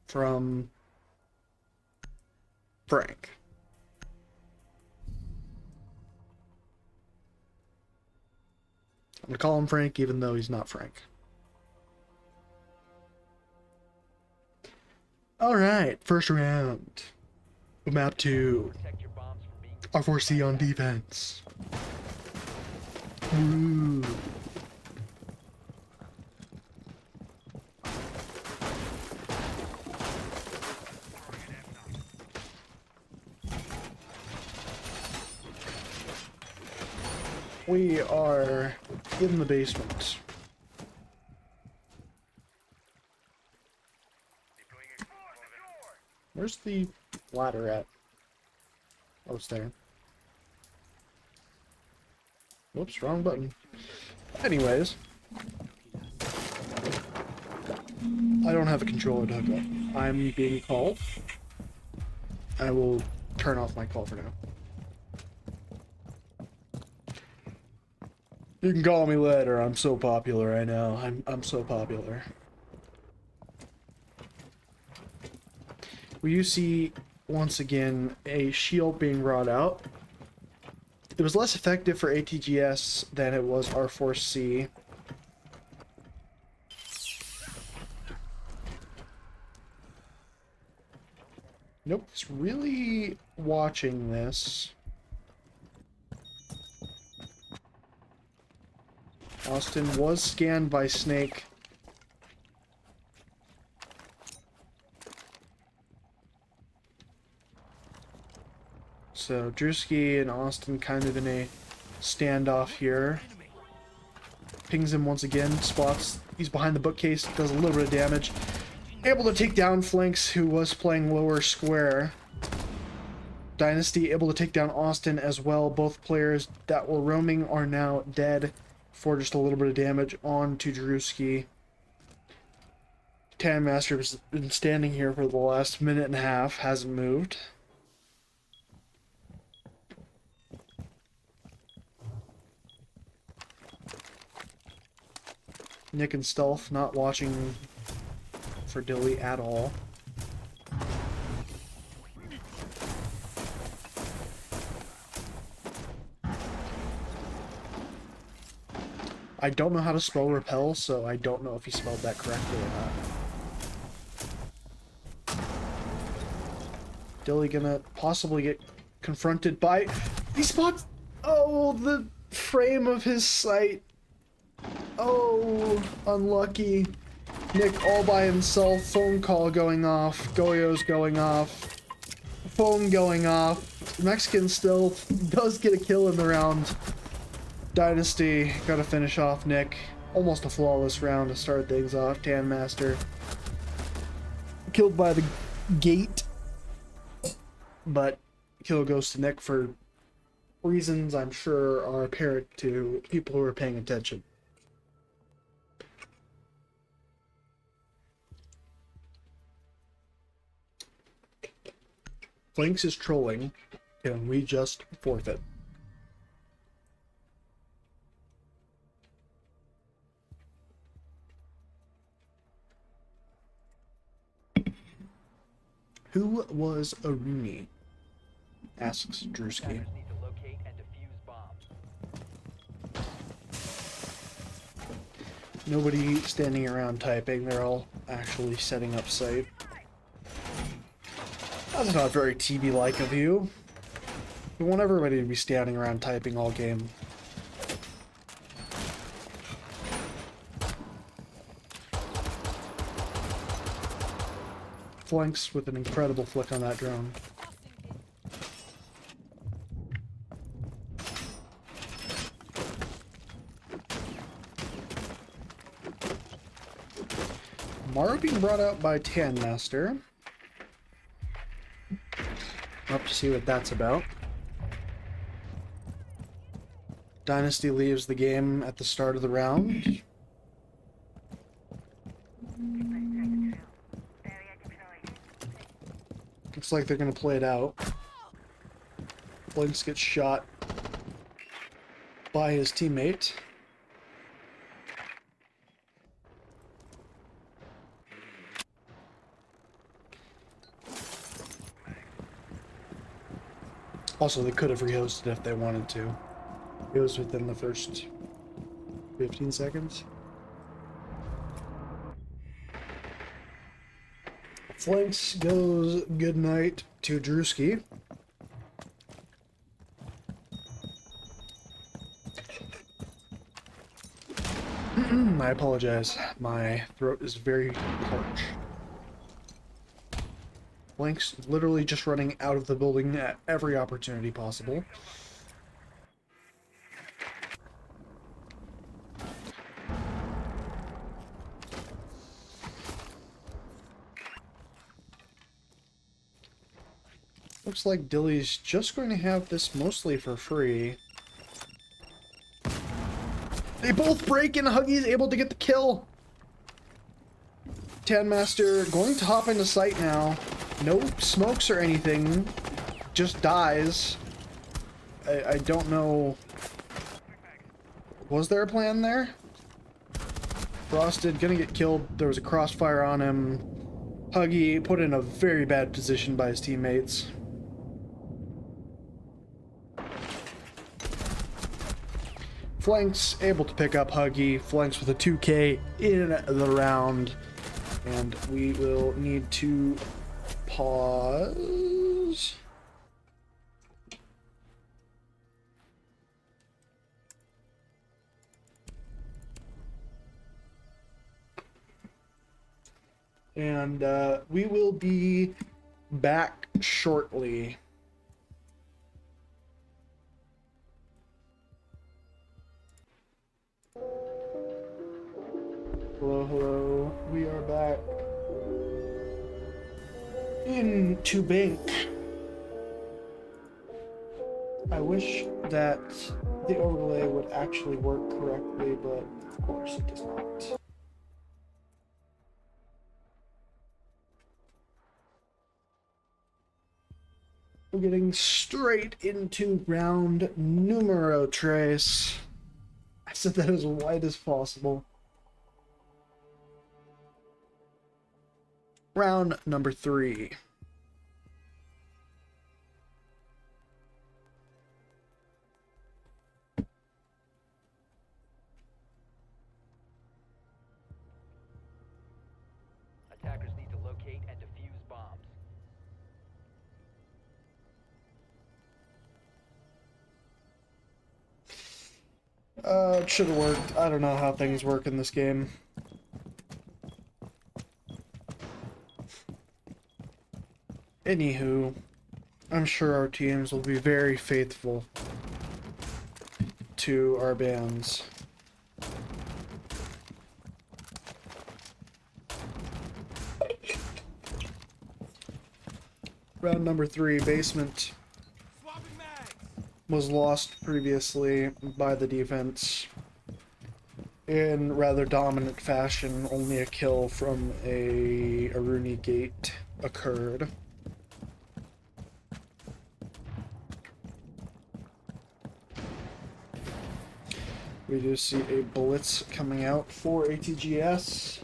from Frank. I'm gonna call him Frank even though he's not Frank. Alright, first round. Map 2. RForceC on defense. Woo. We are in the basement. Where's the ladder at? Oh, it's there. Whoops, wrong button. Anyways. I don't have a controller to hook up. I'm being called. I will turn off my call for now. You can call me later. I'm so popular right now. I'm so popular. We see once again a shield being brought out. It was less effective for ATGS than it was RForceC. Nope, it's really watching this. Austin was scanned by Snake. So Drewski and Austin kind of in a standoff here. Pings him once again, spots he's behind the bookcase, does a little bit of damage. Able to take down Flanks, who was playing lower square. Dynasty able to take down Austin as well. Both players that were roaming are now dead for just a little bit of damage on to Drewski. Tanmaster has been standing here for the last minute and a half, hasn't moved. Nick and Stealth not watching for Dilly at all. I don't know how to spell repel, so I don't know if he spelled that correctly or not. Dilly gonna possibly get confronted by these spots. Oh, the frame of his sight. Oh, unlucky. Nick all by himself. Phone call going off. Goyo's going off. Phone going off. Mexican still does get a kill in the round. Dynasty gotta finish off Nick. Almost a flawless round to start things off. Tanmaster killed by the gate, but kill goes to Nick for reasons I'm sure are apparent to people who are paying attention. Flanks is trolling. Can we just forfeit? Who was Aruni? Asks Drewski. Attackers need to locate and defuse bombs. Nobody standing around typing, they're all actually setting up site. That's not very TV-like of you. We want everybody to be standing around typing all game. Flanks with an incredible flick on that drone. Mara being brought out by Tanmaster. Up to see what that's about. Dynasty leaves the game at the start of the round. Looks like they're going to play it out. Blinks gets shot by his teammate. Also, they could have rehosted if they wanted to. It was within the first 15 seconds. Flanks goes good night to Drewski. I apologize. My throat is very parched. Flanks literally just running out of the building at every opportunity possible. Looks like Dilly's just going to have this mostly for free. They both break and Huggy's able to get the kill. Tanmaster going to hop into sight now. No smokes or anything. Just dies. I don't know. Was there a plan there? Frosted gonna get killed. There was a crossfire on him. Huggy put in a very bad position by his teammates. Flanks able to pick up Huggy. Flanks with a 2K in the round. And we will need to pause. And we will be back shortly. Hello, hello. We are back into bank. I wish that the overlay would actually work correctly, but of course it does not. We're getting straight into round numero tres. I said that as wide as possible. Round number 3. Attackers need to locate and defuse bombs. It should have worked. I don't know how things work in this game. Anywho, I'm sure our teams will be very faithful to our bands. Round number 3, basement, was lost previously by the defense in rather dominant fashion. Only a kill from a Aruni gate occurred. We do see a blitz coming out for ATGS.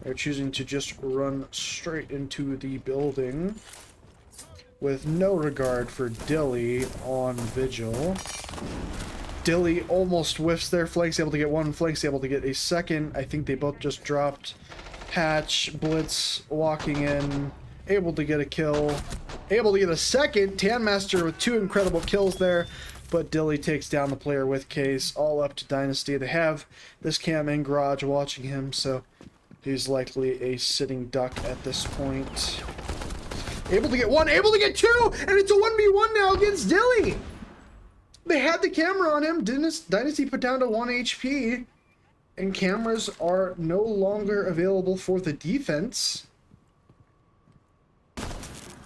They're choosing to just run straight into the building with no regard for Dilly on Vigil. Dilly almost whiffs their flanks, able to get one, flanks able to get a second. I think they both just dropped. Hatch, Blitz walking in, able to get a kill, able to get a second. Tanmaster with 2 incredible kills there, but Dilly takes down the player with Case, all up to Dynasty. They have this cam in garage watching him, so he's likely a sitting duck at this point. Able to get 1, able to get 2, and it's a 1v1 now against Dilly! They had the camera on him. Dynasty put down to 1 HP, and cameras are no longer available for the defense.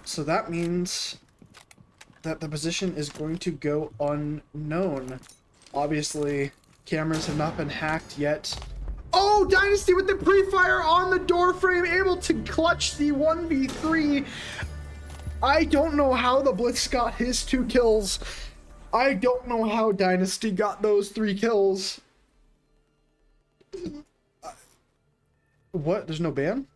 So that means that the position is going to go unknown. Obviously, cameras have not been hacked yet. Oh, Dynasty with the pre-fire on the door frame, able to clutch the 1v3. I don't know how the Blitz got his 2 kills. I don't know how Dynasty got those 3 kills. What? There's no ban?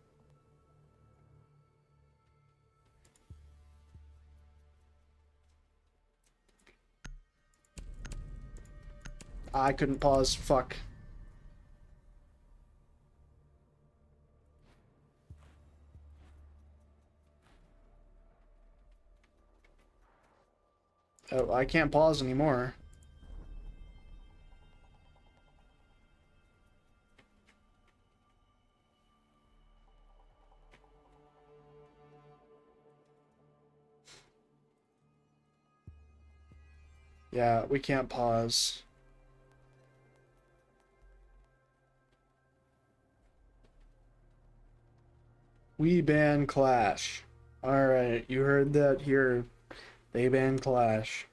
I couldn't pause. Fuck. Oh, I can't pause anymore. Yeah, we can't pause. We ban Clash. Alright, you heard that here. They ban Clash.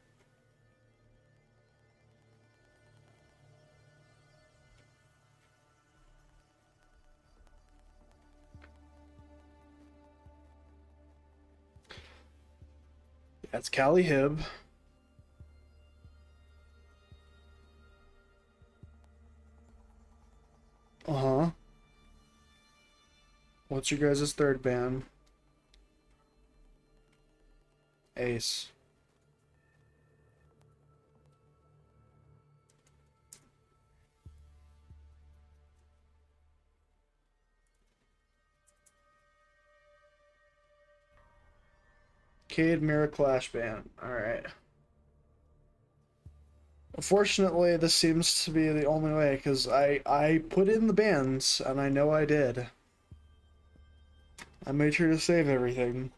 That's Callie Hibb. Uh-huh. What's your guys' third ban? Ace. Cade Mirror Clash ban. Alright. Unfortunately, this seems to be the only way, because I put in the bans, and I know I did. I made sure to save everything.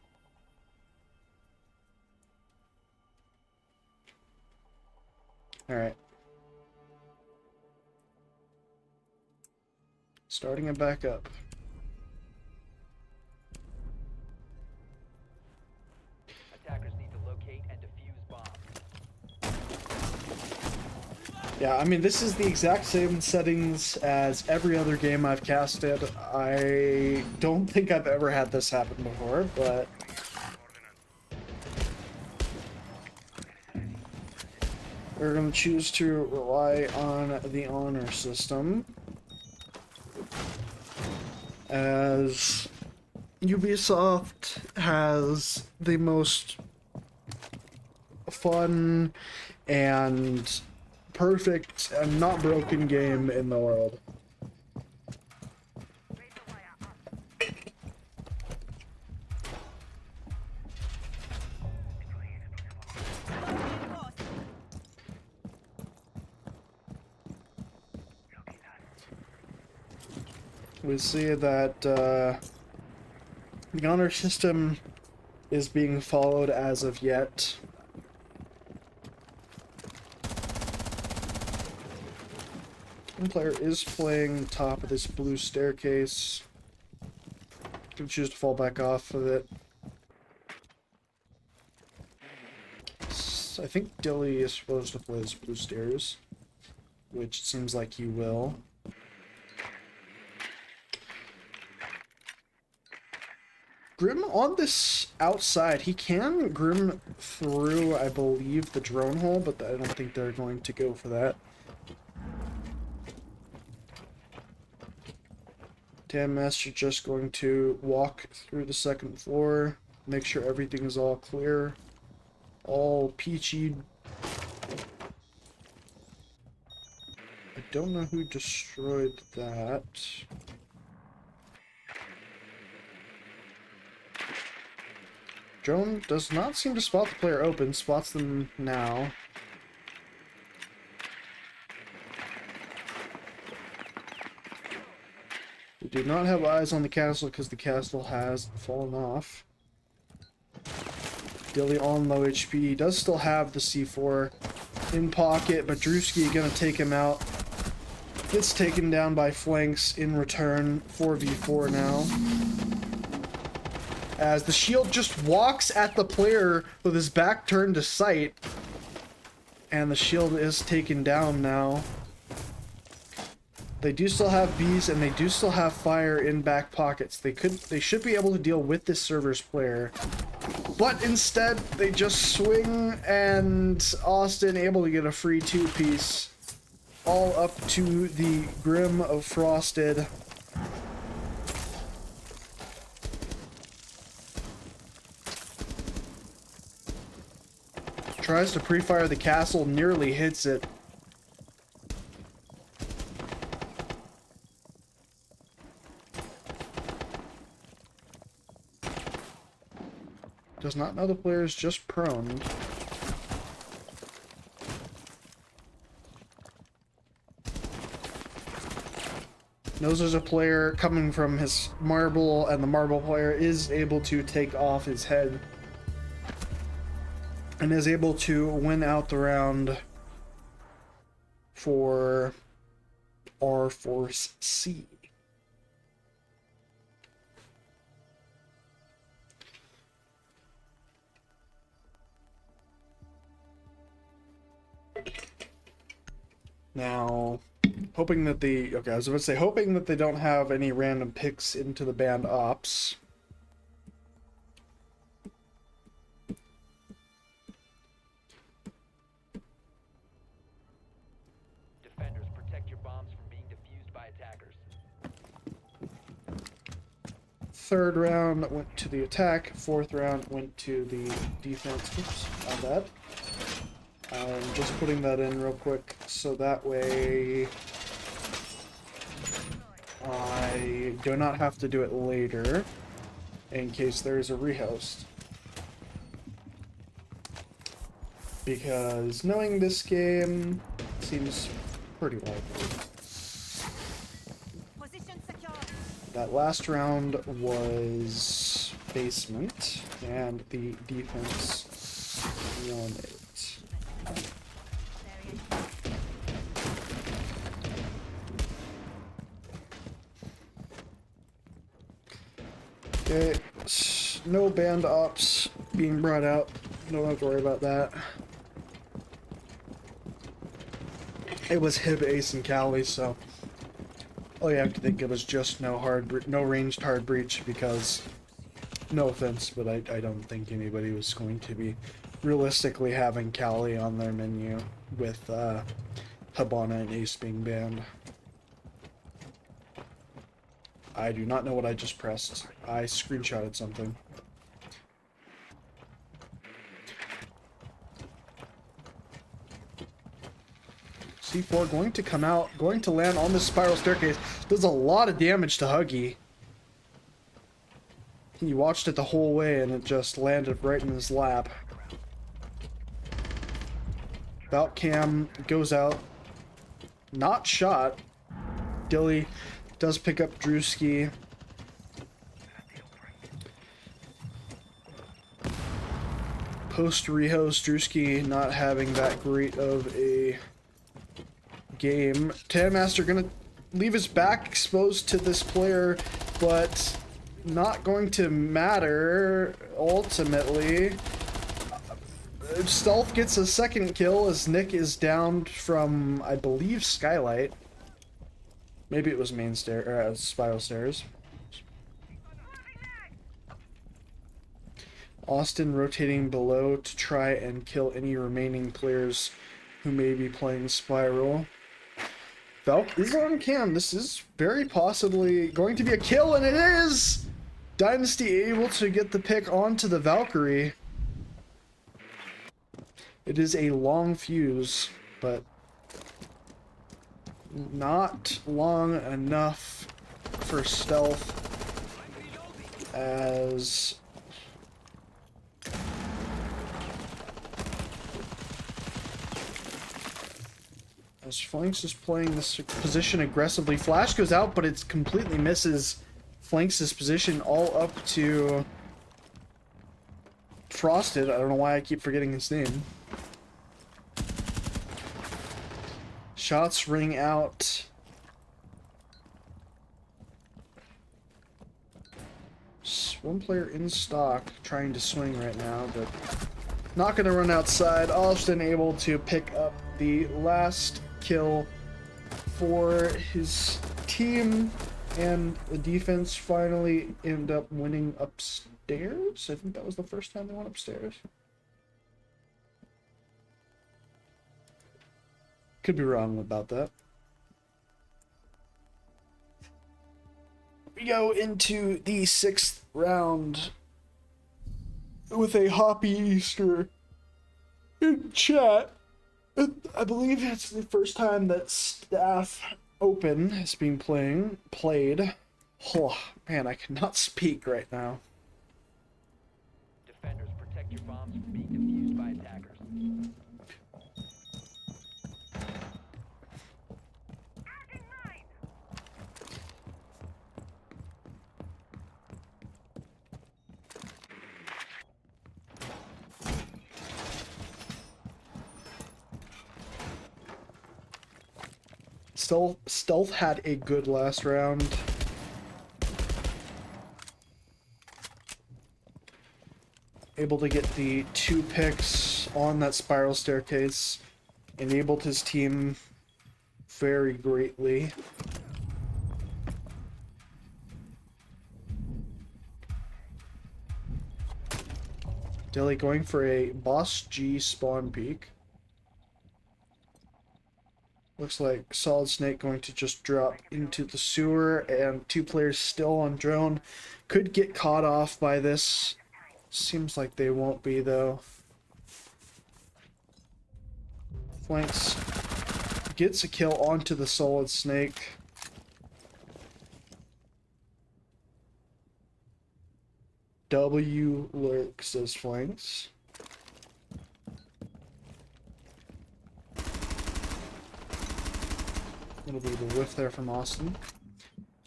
Alright. Starting it back up. Attackers need to locate and defuse bombs. Yeah, I mean, this is the exact same settings as every other game I've casted. I don't think I've ever had this happen before, but... we're going to choose to rely on the honor system, as Ubisoft has the most fun and perfect and not broken game in the world. We see that the honor system is being followed as of yet. One player is playing top of this blue staircase. Can choose to fall back off of it. I think Dilly is supposed to play this blue stairs, which seems like he will. Grim on this outside, he can Grim through, I believe, the drone hole, but I don't think they're going to go for that. Tam Master just going to walk through the second floor, make sure everything is all clear, all peachy. I don't know who destroyed that. Drone does not seem to spot the player open, spots them now. We do not have eyes on the castle because the castle has fallen off. Dilly on low HP. He does still have the C4 in pocket, but Drewski gonna take him out. Gets taken down by flanks in return. 4v4 now. As the shield just walks at the player with his back turned to sight. And the shield is taken down now. They do still have bees and they do still have fire in back pockets. They should be able to deal with this server's player. But instead, they just swing, and Austin able to get a free two-piece. All up to the Grim of Frosted. Tries to pre-fire the castle, nearly hits it. Does not know the player is just prone. Knows there's a player coming from his marble, and the marble player is able to take off his head. And is able to win out the round for RForceC. Now, hoping that I was about to say, hoping that they don't have any random picks into the band ops. Defenders, protect your bombs from being defused by attackers. Third round went to the attack. Fourth round went to the defense. Oops, not bad. I'm just putting that in real quick so that way I do not have to do it later in case there is a rehost. Because knowing this game seems pretty likely. That last round was basement and the defense won it. Okay, no band ops being brought out. Don't have to worry about that. It was Hib, Ace, and Cali, so all you have to think it was just no ranged hard breach because, no offense, but I don't think anybody was going to be realistically having Cali on their menu with Habana and Ace being banned. I do not know what I just pressed. I screenshotted something. C4 going to come out, going to land on the spiral staircase. Does a lot of damage to Huggy. He watched it the whole way and it just landed right in his lap. Valk cam goes out. Not shot. Dilly does pick up Drewski. Post rehost, Drewski not having that great of a game. Tandmaster gonna leave his back exposed to this player, but not going to matter ultimately. Stealth gets a second kill as Nick is down from, I believe, Skylight. Maybe it was main stair or spiral stairs. Austin rotating below to try and kill any remaining players who may be playing spiral. Valk is on cam. This is very possibly going to be a kill, and it is! Dynasty able to get the pick onto the Valkyrie. It is a long fuse, but not long enough for stealth as Flanks is playing this position aggressively. Flash goes out, but it completely misses Flanks' position all up to Frosted. I don't know why I keep forgetting his name. Shots ring out. One player in stock trying to swing right now, but not going to run outside. Austin able to pick up the last kill for his team, and the defense finally end up winning upstairs. I think that was the first time they went upstairs. Could be wrong about that. We go into the 6th round with a Hoppy Easter in chat. I believe it's the first time that Staff Open is being played. Oh, man, I cannot speak right now. Defenders, protect your bombs from being defused by attackers. Stealth had a good last round. Able to get the 2 picks on that spiral staircase. Enabled his team very greatly. Dilly going for a Boss G spawn peek. Looks like Solid Snake going to just drop into the sewer, and 2 players still on drone. Could get caught off by this. Seems like they won't be, though. Flanks gets a kill onto the Solid Snake. W lurks as Flanks. Little bit of a whiff there from Austin.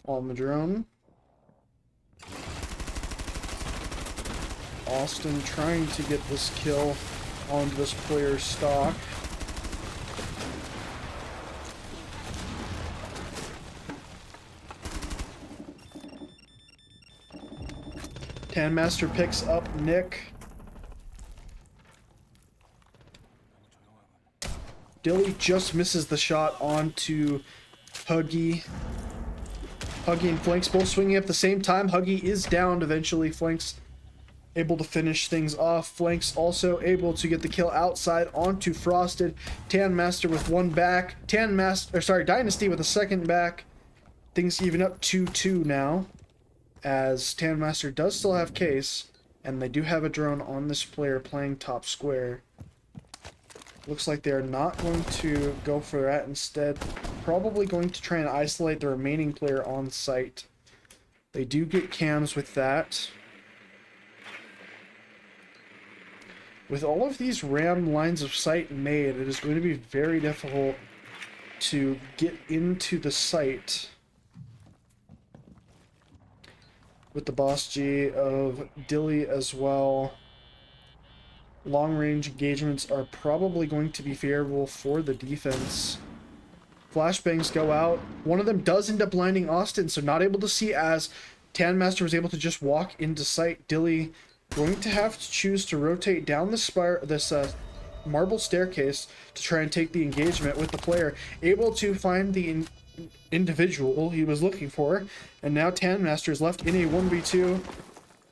On the drone. Austin trying to get this kill onto this player's stock. Tandmaster picks up Nick. Dilly just misses the shot onto Huggy. Huggy and Flanks both swinging at the same time. Huggy is downed eventually. Flanks able to finish things off. Flanks also able to get the kill outside onto Frosted. Tandmaster with one back. Dynasty with a second back. Things even up 2-2 now, as Tandmaster does still have case, and they do have a drone on this player playing top square. Looks like they're not going to go for that. Instead, probably going to try and isolate the remaining player on site. They do get cams with that. With all of these RAM lines of sight made, it is going to be very difficult to get into the site with the boss G of Dilly as well. Long-range engagements are probably going to be favorable for the defense. Flashbangs go out. One of them does end up blinding Austin, so not able to see as Tandmaster was able to just walk into sight. Dilly going to have to choose to rotate down this marble staircase to try and take the engagement with the player. Able to find the individual he was looking for, and now Tandmaster is left in a 1v2.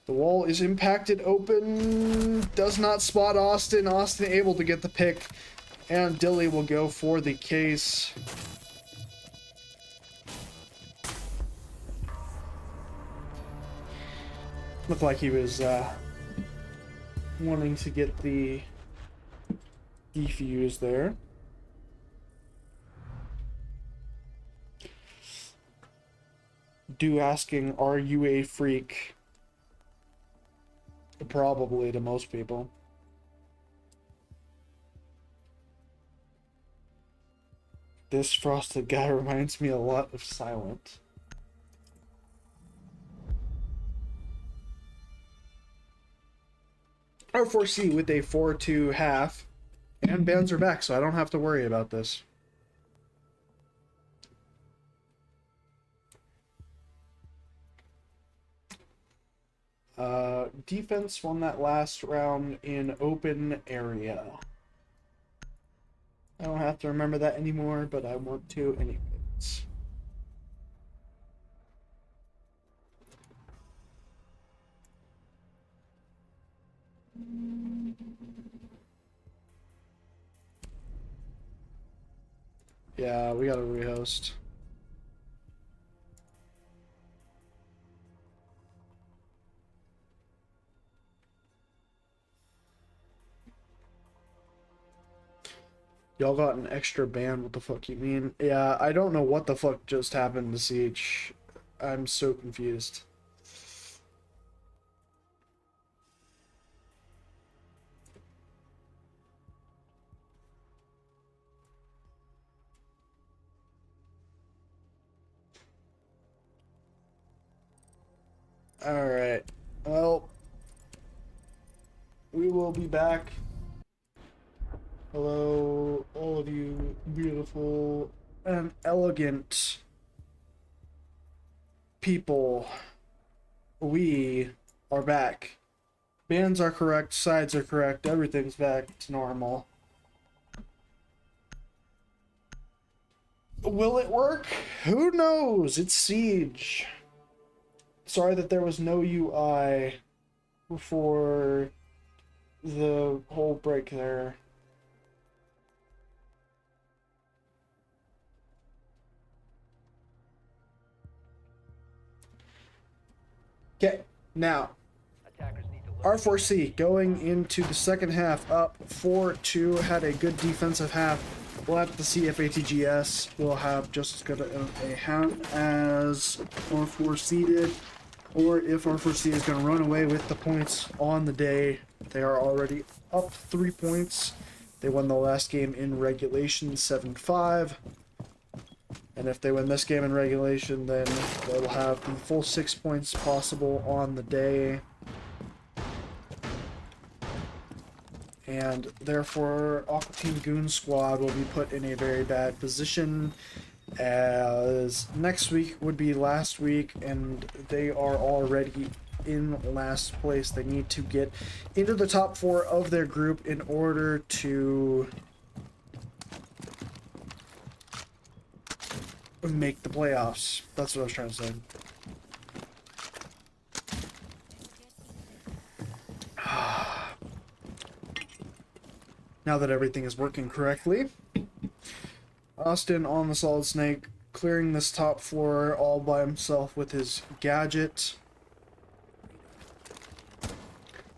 The wall is impacted open, does not spot Austin. Austin able to get the pick, and Dilly will go for the case. Looked like he was wanting to get the defuse there. Do asking, are you a freak? Probably to most people. This Frosted guy reminds me a lot of Silent. RForceC with a 4-2 half. And bans are back, so I don't have to worry about this. Defense won that last round in open area. I don't have to remember that anymore, but I want to anyways. Yeah, we gotta rehost. Y'all got an extra ban, what the fuck you mean? Yeah, I don't know what the fuck just happened to Siege. I'm so confused. Alright, well, we will be back. Hello, all of you beautiful and elegant people. We are back. Bans are correct, sides are correct, everything's back to normal. Will it work? Who knows? It's Siege. Sorry that there was no UI before the whole break there. Okay, now, RForceC going into the second half up 4-2, had a good defensive half. We'll have to see if ATGS will have just as good a half as RForceC did, or if RForceC is going to run away with the points on the day. They are already up 3 points. They won the last game in regulation 7-5. And if they win this game in regulation, then they will have the full 6 points possible on the day. And therefore, Aqua Team Goon Squad will be put in a very bad position, as next week would be last week, and they are already in last place. They need to get into the top 4 of their group in order to make the playoffs. That's what I was trying to say. Now that everything is working correctly, Austin on the Solid Snake, clearing this top floor all by himself with his gadget.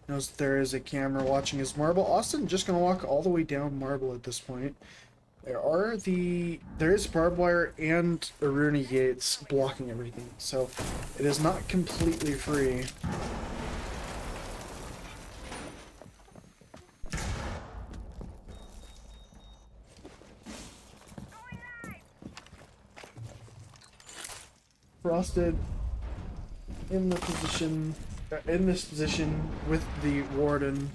Knows that there is a camera watching his marble. Austin just gonna walk all the way down marble at this point. There is barbed wire and Aruni gates blocking everything, so it is not completely free. Frosted in this position with the warden.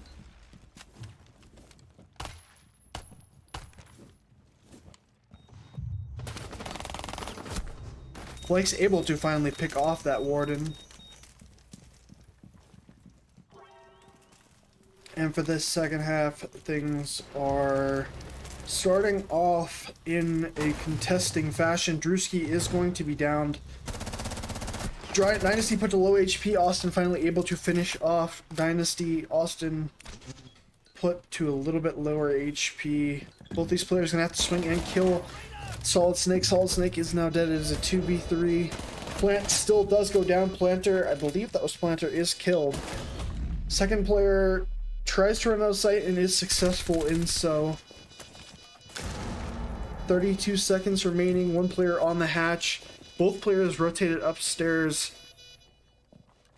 Blake's able to finally pick off that warden. And for this second half, things are starting off in a contesting fashion. Drewski is going to be downed. Dynasty put to low HP. Austin finally able to finish off Dynasty. Austin put to a little bit lower HP. Both these players are going to have to swing and kill Solid Snake. Solid Snake is now dead. It is a 2v3. Plant still does go down. Planter, I believe that was Planter, is killed. Second player tries to run out of sight and is successful in so. 32 seconds remaining. One player on the hatch. Both players rotated upstairs.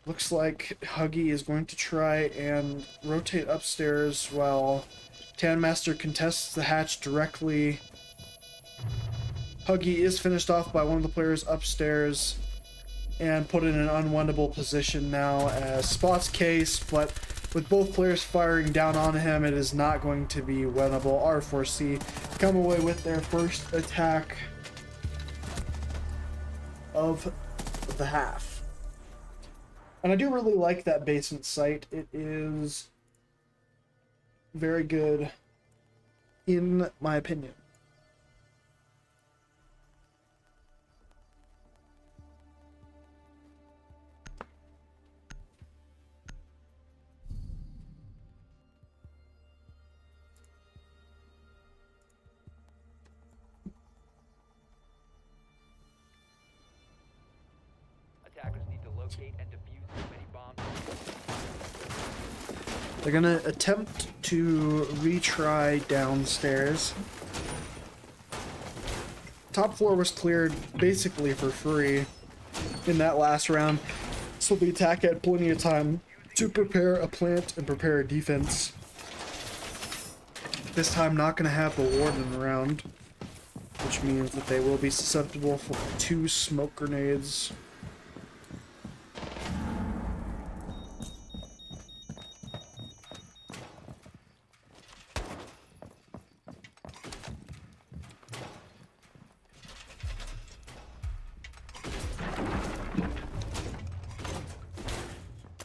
Looks like Huggy is going to try and rotate upstairs while Tanmaster contests the hatch directly. Huggy is finished off by one of the players upstairs and put in an unwinnable position now as Spot's case, but with both players firing down on him, it is not going to be winnable. RForceC come away with their first attack of the half. And I do really like that basement site. It is very good in my opinion. Attackers need to locate and defuse as many bombs. They're gonna attempt to retry downstairs. Top floor was cleared basically for free in that last round, so the attack had plenty of time to prepare a plant and prepare a defense. This time not gonna have the warden around, which means that they will be susceptible for 2 smoke grenades.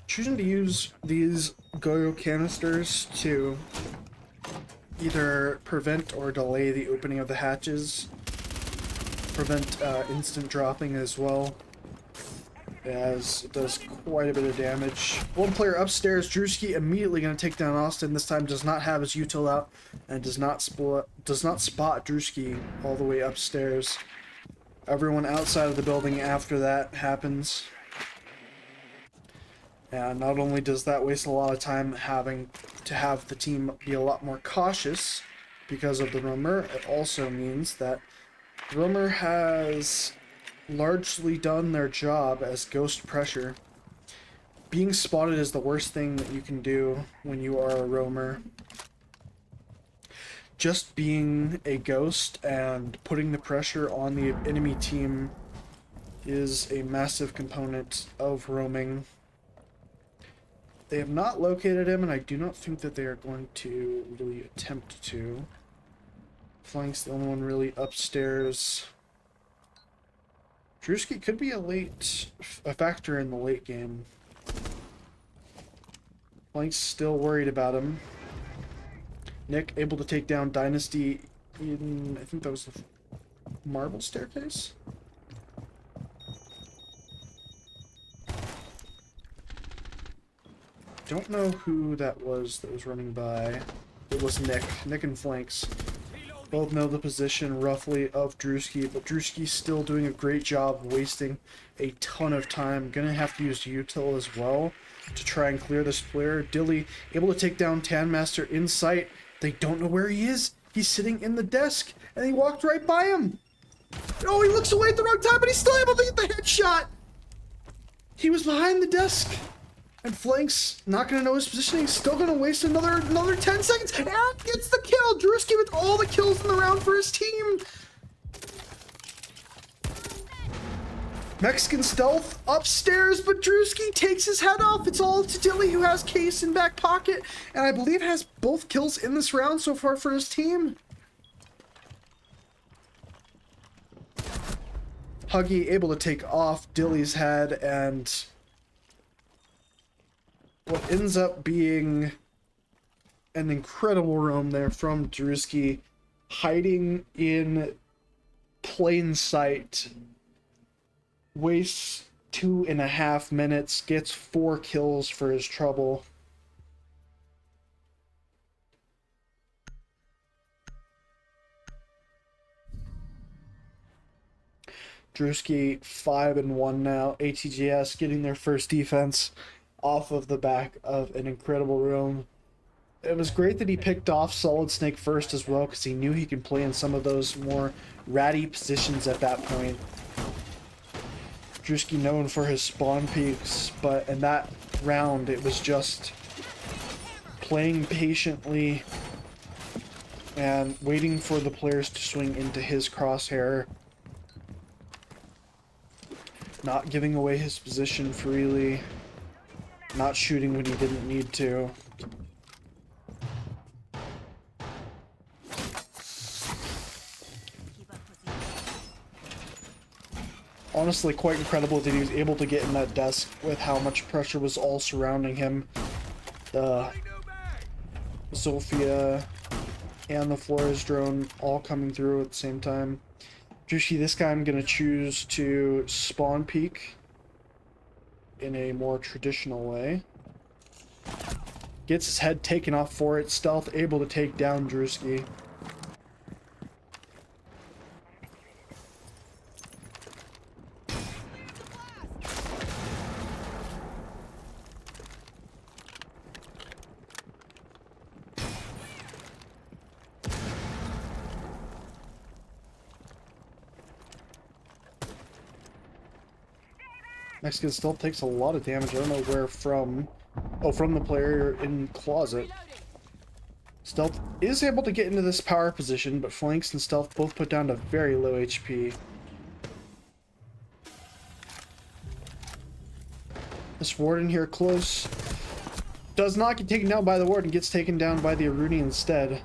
Choosing to use these Goyo canisters to either prevent or delay the opening of the hatches, prevent instant dropping as well, as it does quite a bit of damage. One player upstairs, Drewski, immediately going to take down Austin. This time does not have his util out and does not spot Drewski all the way upstairs. Everyone outside of the building after that happens. And not only does that waste a lot of time having to have the team be a lot more cautious because of the roamer, it also means that the roamer has largely done their job as ghost pressure. Being spotted is the worst thing that you can do when you are a roamer. Just being a ghost and putting the pressure on the enemy team is a massive component of roaming. They have not located him, and I do not think that they are going to really attempt to. Flank's the only one really upstairs. Drewski could be a factor in the late game. Blank's still worried about him. Nick able to take down Dynasty in, I think that was the marble staircase? Don't know who that was running by. It was Nick. Nick and Flanks. Both know the position roughly of Drewski, but Drewski's still doing a great job wasting a ton of time. Gonna have to use util as well to try and clear this player. Dilly able to take down Tanmaster in sight. They don't know where he is. He's sitting in the desk, and he walked right by him. Oh, he looks away at the wrong time, but he's still able to get the headshot. He was behind the desk. And Flank's not going to know his position. He's still going to waste another 10 seconds. And gets the kill. Drewski with all the kills in the round for his team. Mexican stealth upstairs, but Drewski takes his head off. It's all to Dilly, who has Case in back pocket. And I believe has both kills in this round so far for his team. Huggy able to take off Dilly's head, and what ends up being an incredible roam there from Drewski, hiding in plain sight, wastes 2.5 minutes, gets 4 kills for his trouble. Drewski 5-1 now. ATGS getting their first defense off of the back of an incredible room. It was great that he picked off Solid Snake first as well, because he knew he could play in some of those more ratty positions at that point. Drewski known for his spawn peaks, but in that round it was just playing patiently and waiting for the players to swing into his crosshair. Not giving away his position freely. Not shooting when he didn't need to. Honestly, quite incredible that he was able to get in that desk with how much pressure was all surrounding him. The Zofia and the Flores drone all coming through at the same time. Drewski, this guy I'm going to choose to spawn peek in a more traditional way. Gets his head taken off for it. Stealth able to take down Drewski. Mexican still takes a lot of damage. I don't know where from. Oh, from the player in closet. Stealth is able to get into this power position, but Flanks and Stealth both put down to very low HP. This Warden here close. Does not get taken down by the Warden, gets taken down by the Aruni instead.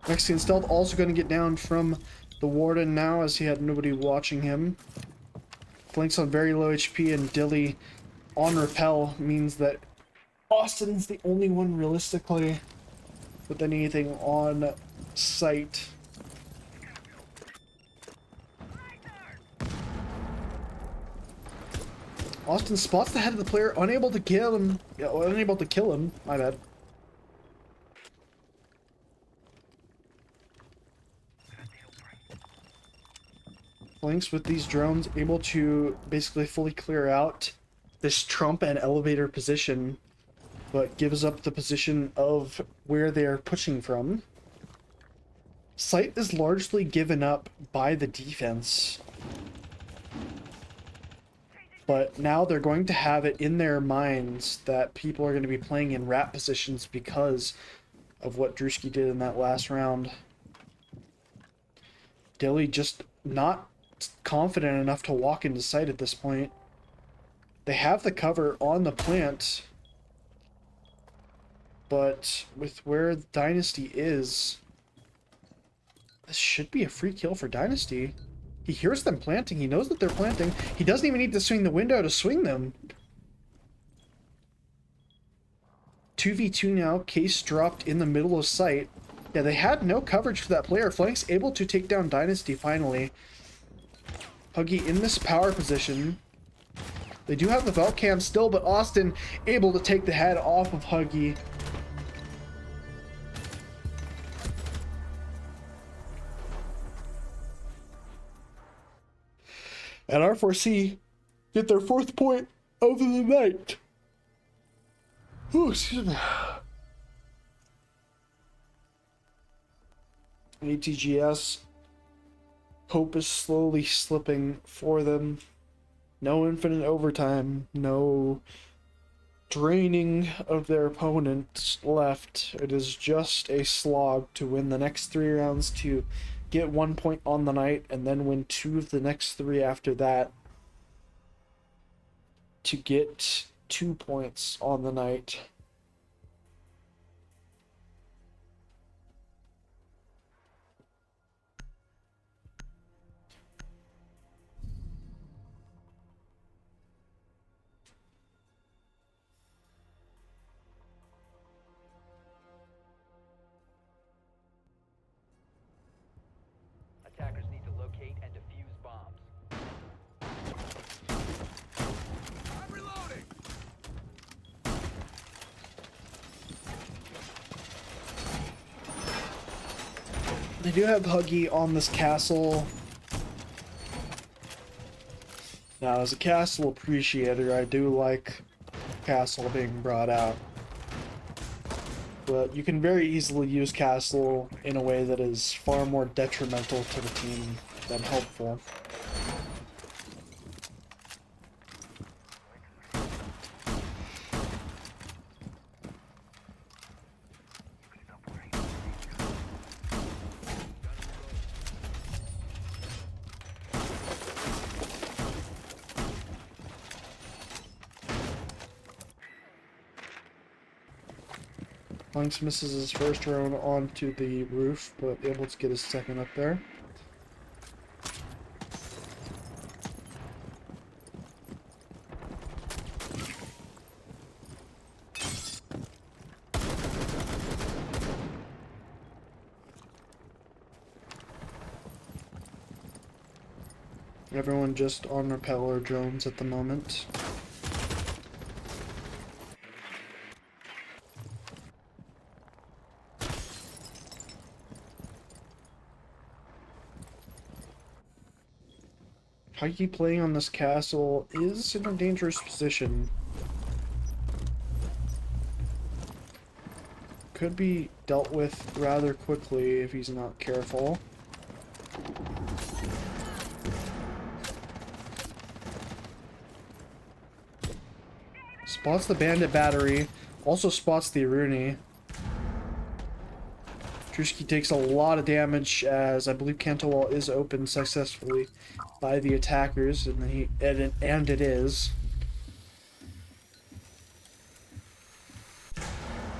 Mexican Stealth also going to get down from the Warden now, as he had nobody watching him. Flanks on very low HP, and Dilly on repel means that Austin's the only one realistically with anything on sight. Austin spots the head of the player, unable to kill him. Yeah, unable to kill him. My bad. Flanks with these drones able to basically fully clear out this trump and elevator position, but gives up the position of where they are pushing from. Sight is largely given up by the defense, but now they're going to have it in their minds that people are going to be playing in rat positions because of what Drewski did in that last round. Dilly just not confident enough to walk into sight at this point. They have the cover on the plant, but with where Dynasty is, this should be a free kill for Dynasty. He hears them planting. He knows that they're planting. He doesn't even need to swing the window to swing them. 2v2 now. Case dropped in the middle of sight. Yeah, they had no coverage for that player. Flank's able to take down Dynasty finally. Huggy in this power position. They do have the belt cam still, but Austin able to take the head off of Huggy. And RForceC get their 4th point of the night. Oh, excuse me. ATGS. Hope is slowly slipping for them. No infinite overtime. No draining of their opponents left. It is just a slog to win the next 3 rounds, to get 1 point on the night, and then win 2 of the next 3 after that to get 2 points on the night. Attackers need to locate and defuse bombs. I'm reloading. They do have Huggy on this castle. Now, as a castle appreciator, I do like castle being brought out. But you can very easily use castle in a way that is far more detrimental to the team than helpful. Lynx misses his first round onto the roof, but able to get his second up there. Everyone just on repeller drones at the moment. Huggy playing on this castle is in a dangerous position. Could be dealt with rather quickly if he's not careful. Spots the bandit battery, also spots the Aruni. Drewski takes a lot of damage as I believe Canto Wall is opened successfully by the attackers, and it is.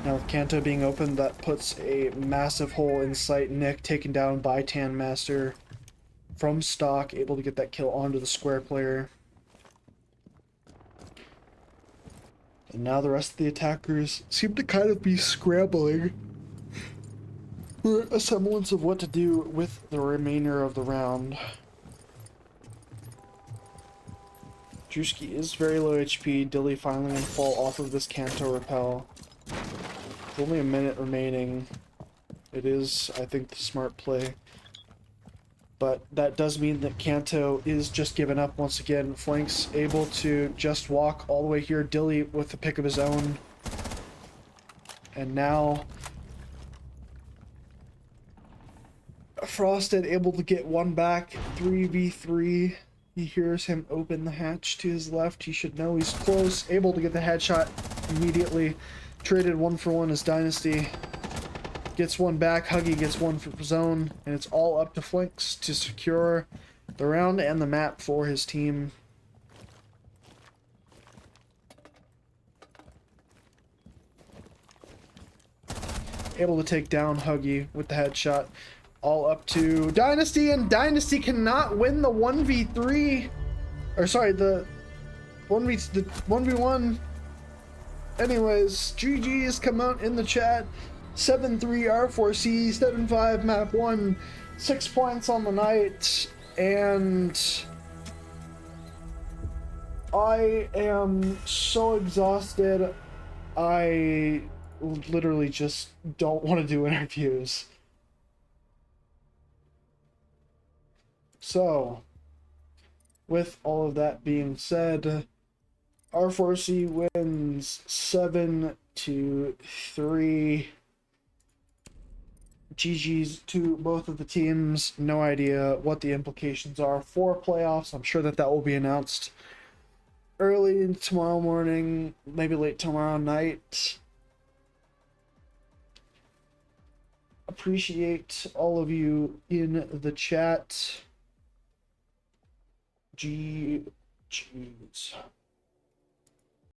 Now with Kanto being open, that puts a massive hole in sight. Nick taken down by Tan Master from stock, able to get that kill onto the square player. And now the rest of the attackers seem to kind of be scrambling for a semblance of what to do with the remainder of the round. Drewski is very low HP. Dilly finally gonna fall off of this Kanto repel. With only a minute remaining. It is, I think, the smart play. But that does mean that Kanto is just giving up once again. Flank's able to just walk all the way here. Dilly with the pick of his own. And now Frosted able to get one back. 3v3. He hears him open the hatch to his left. He should know he's close. Able to get the headshot immediately. Traded 1-for-1 as Dynasty. Gets one back. Huggy gets one for zone. And it's all up to Flanks to secure the round and the map for his team. Able to take down Huggy with the headshot. All up to Dynasty, and Dynasty cannot win the 1v3. Or sorry, the 1v1. Anyways, GG's come out in the chat. 7-3 R4C, 7-5 map 1, 6 points on the night, and I am so exhausted. I literally just don't want to do interviews. So, with all of that being said, R4C wins 7-3. GG's to both of the teams. No idea what the implications are for playoffs. I'm sure that will be announced early tomorrow morning, maybe late tomorrow night. Appreciate all of you in the chat. GG's.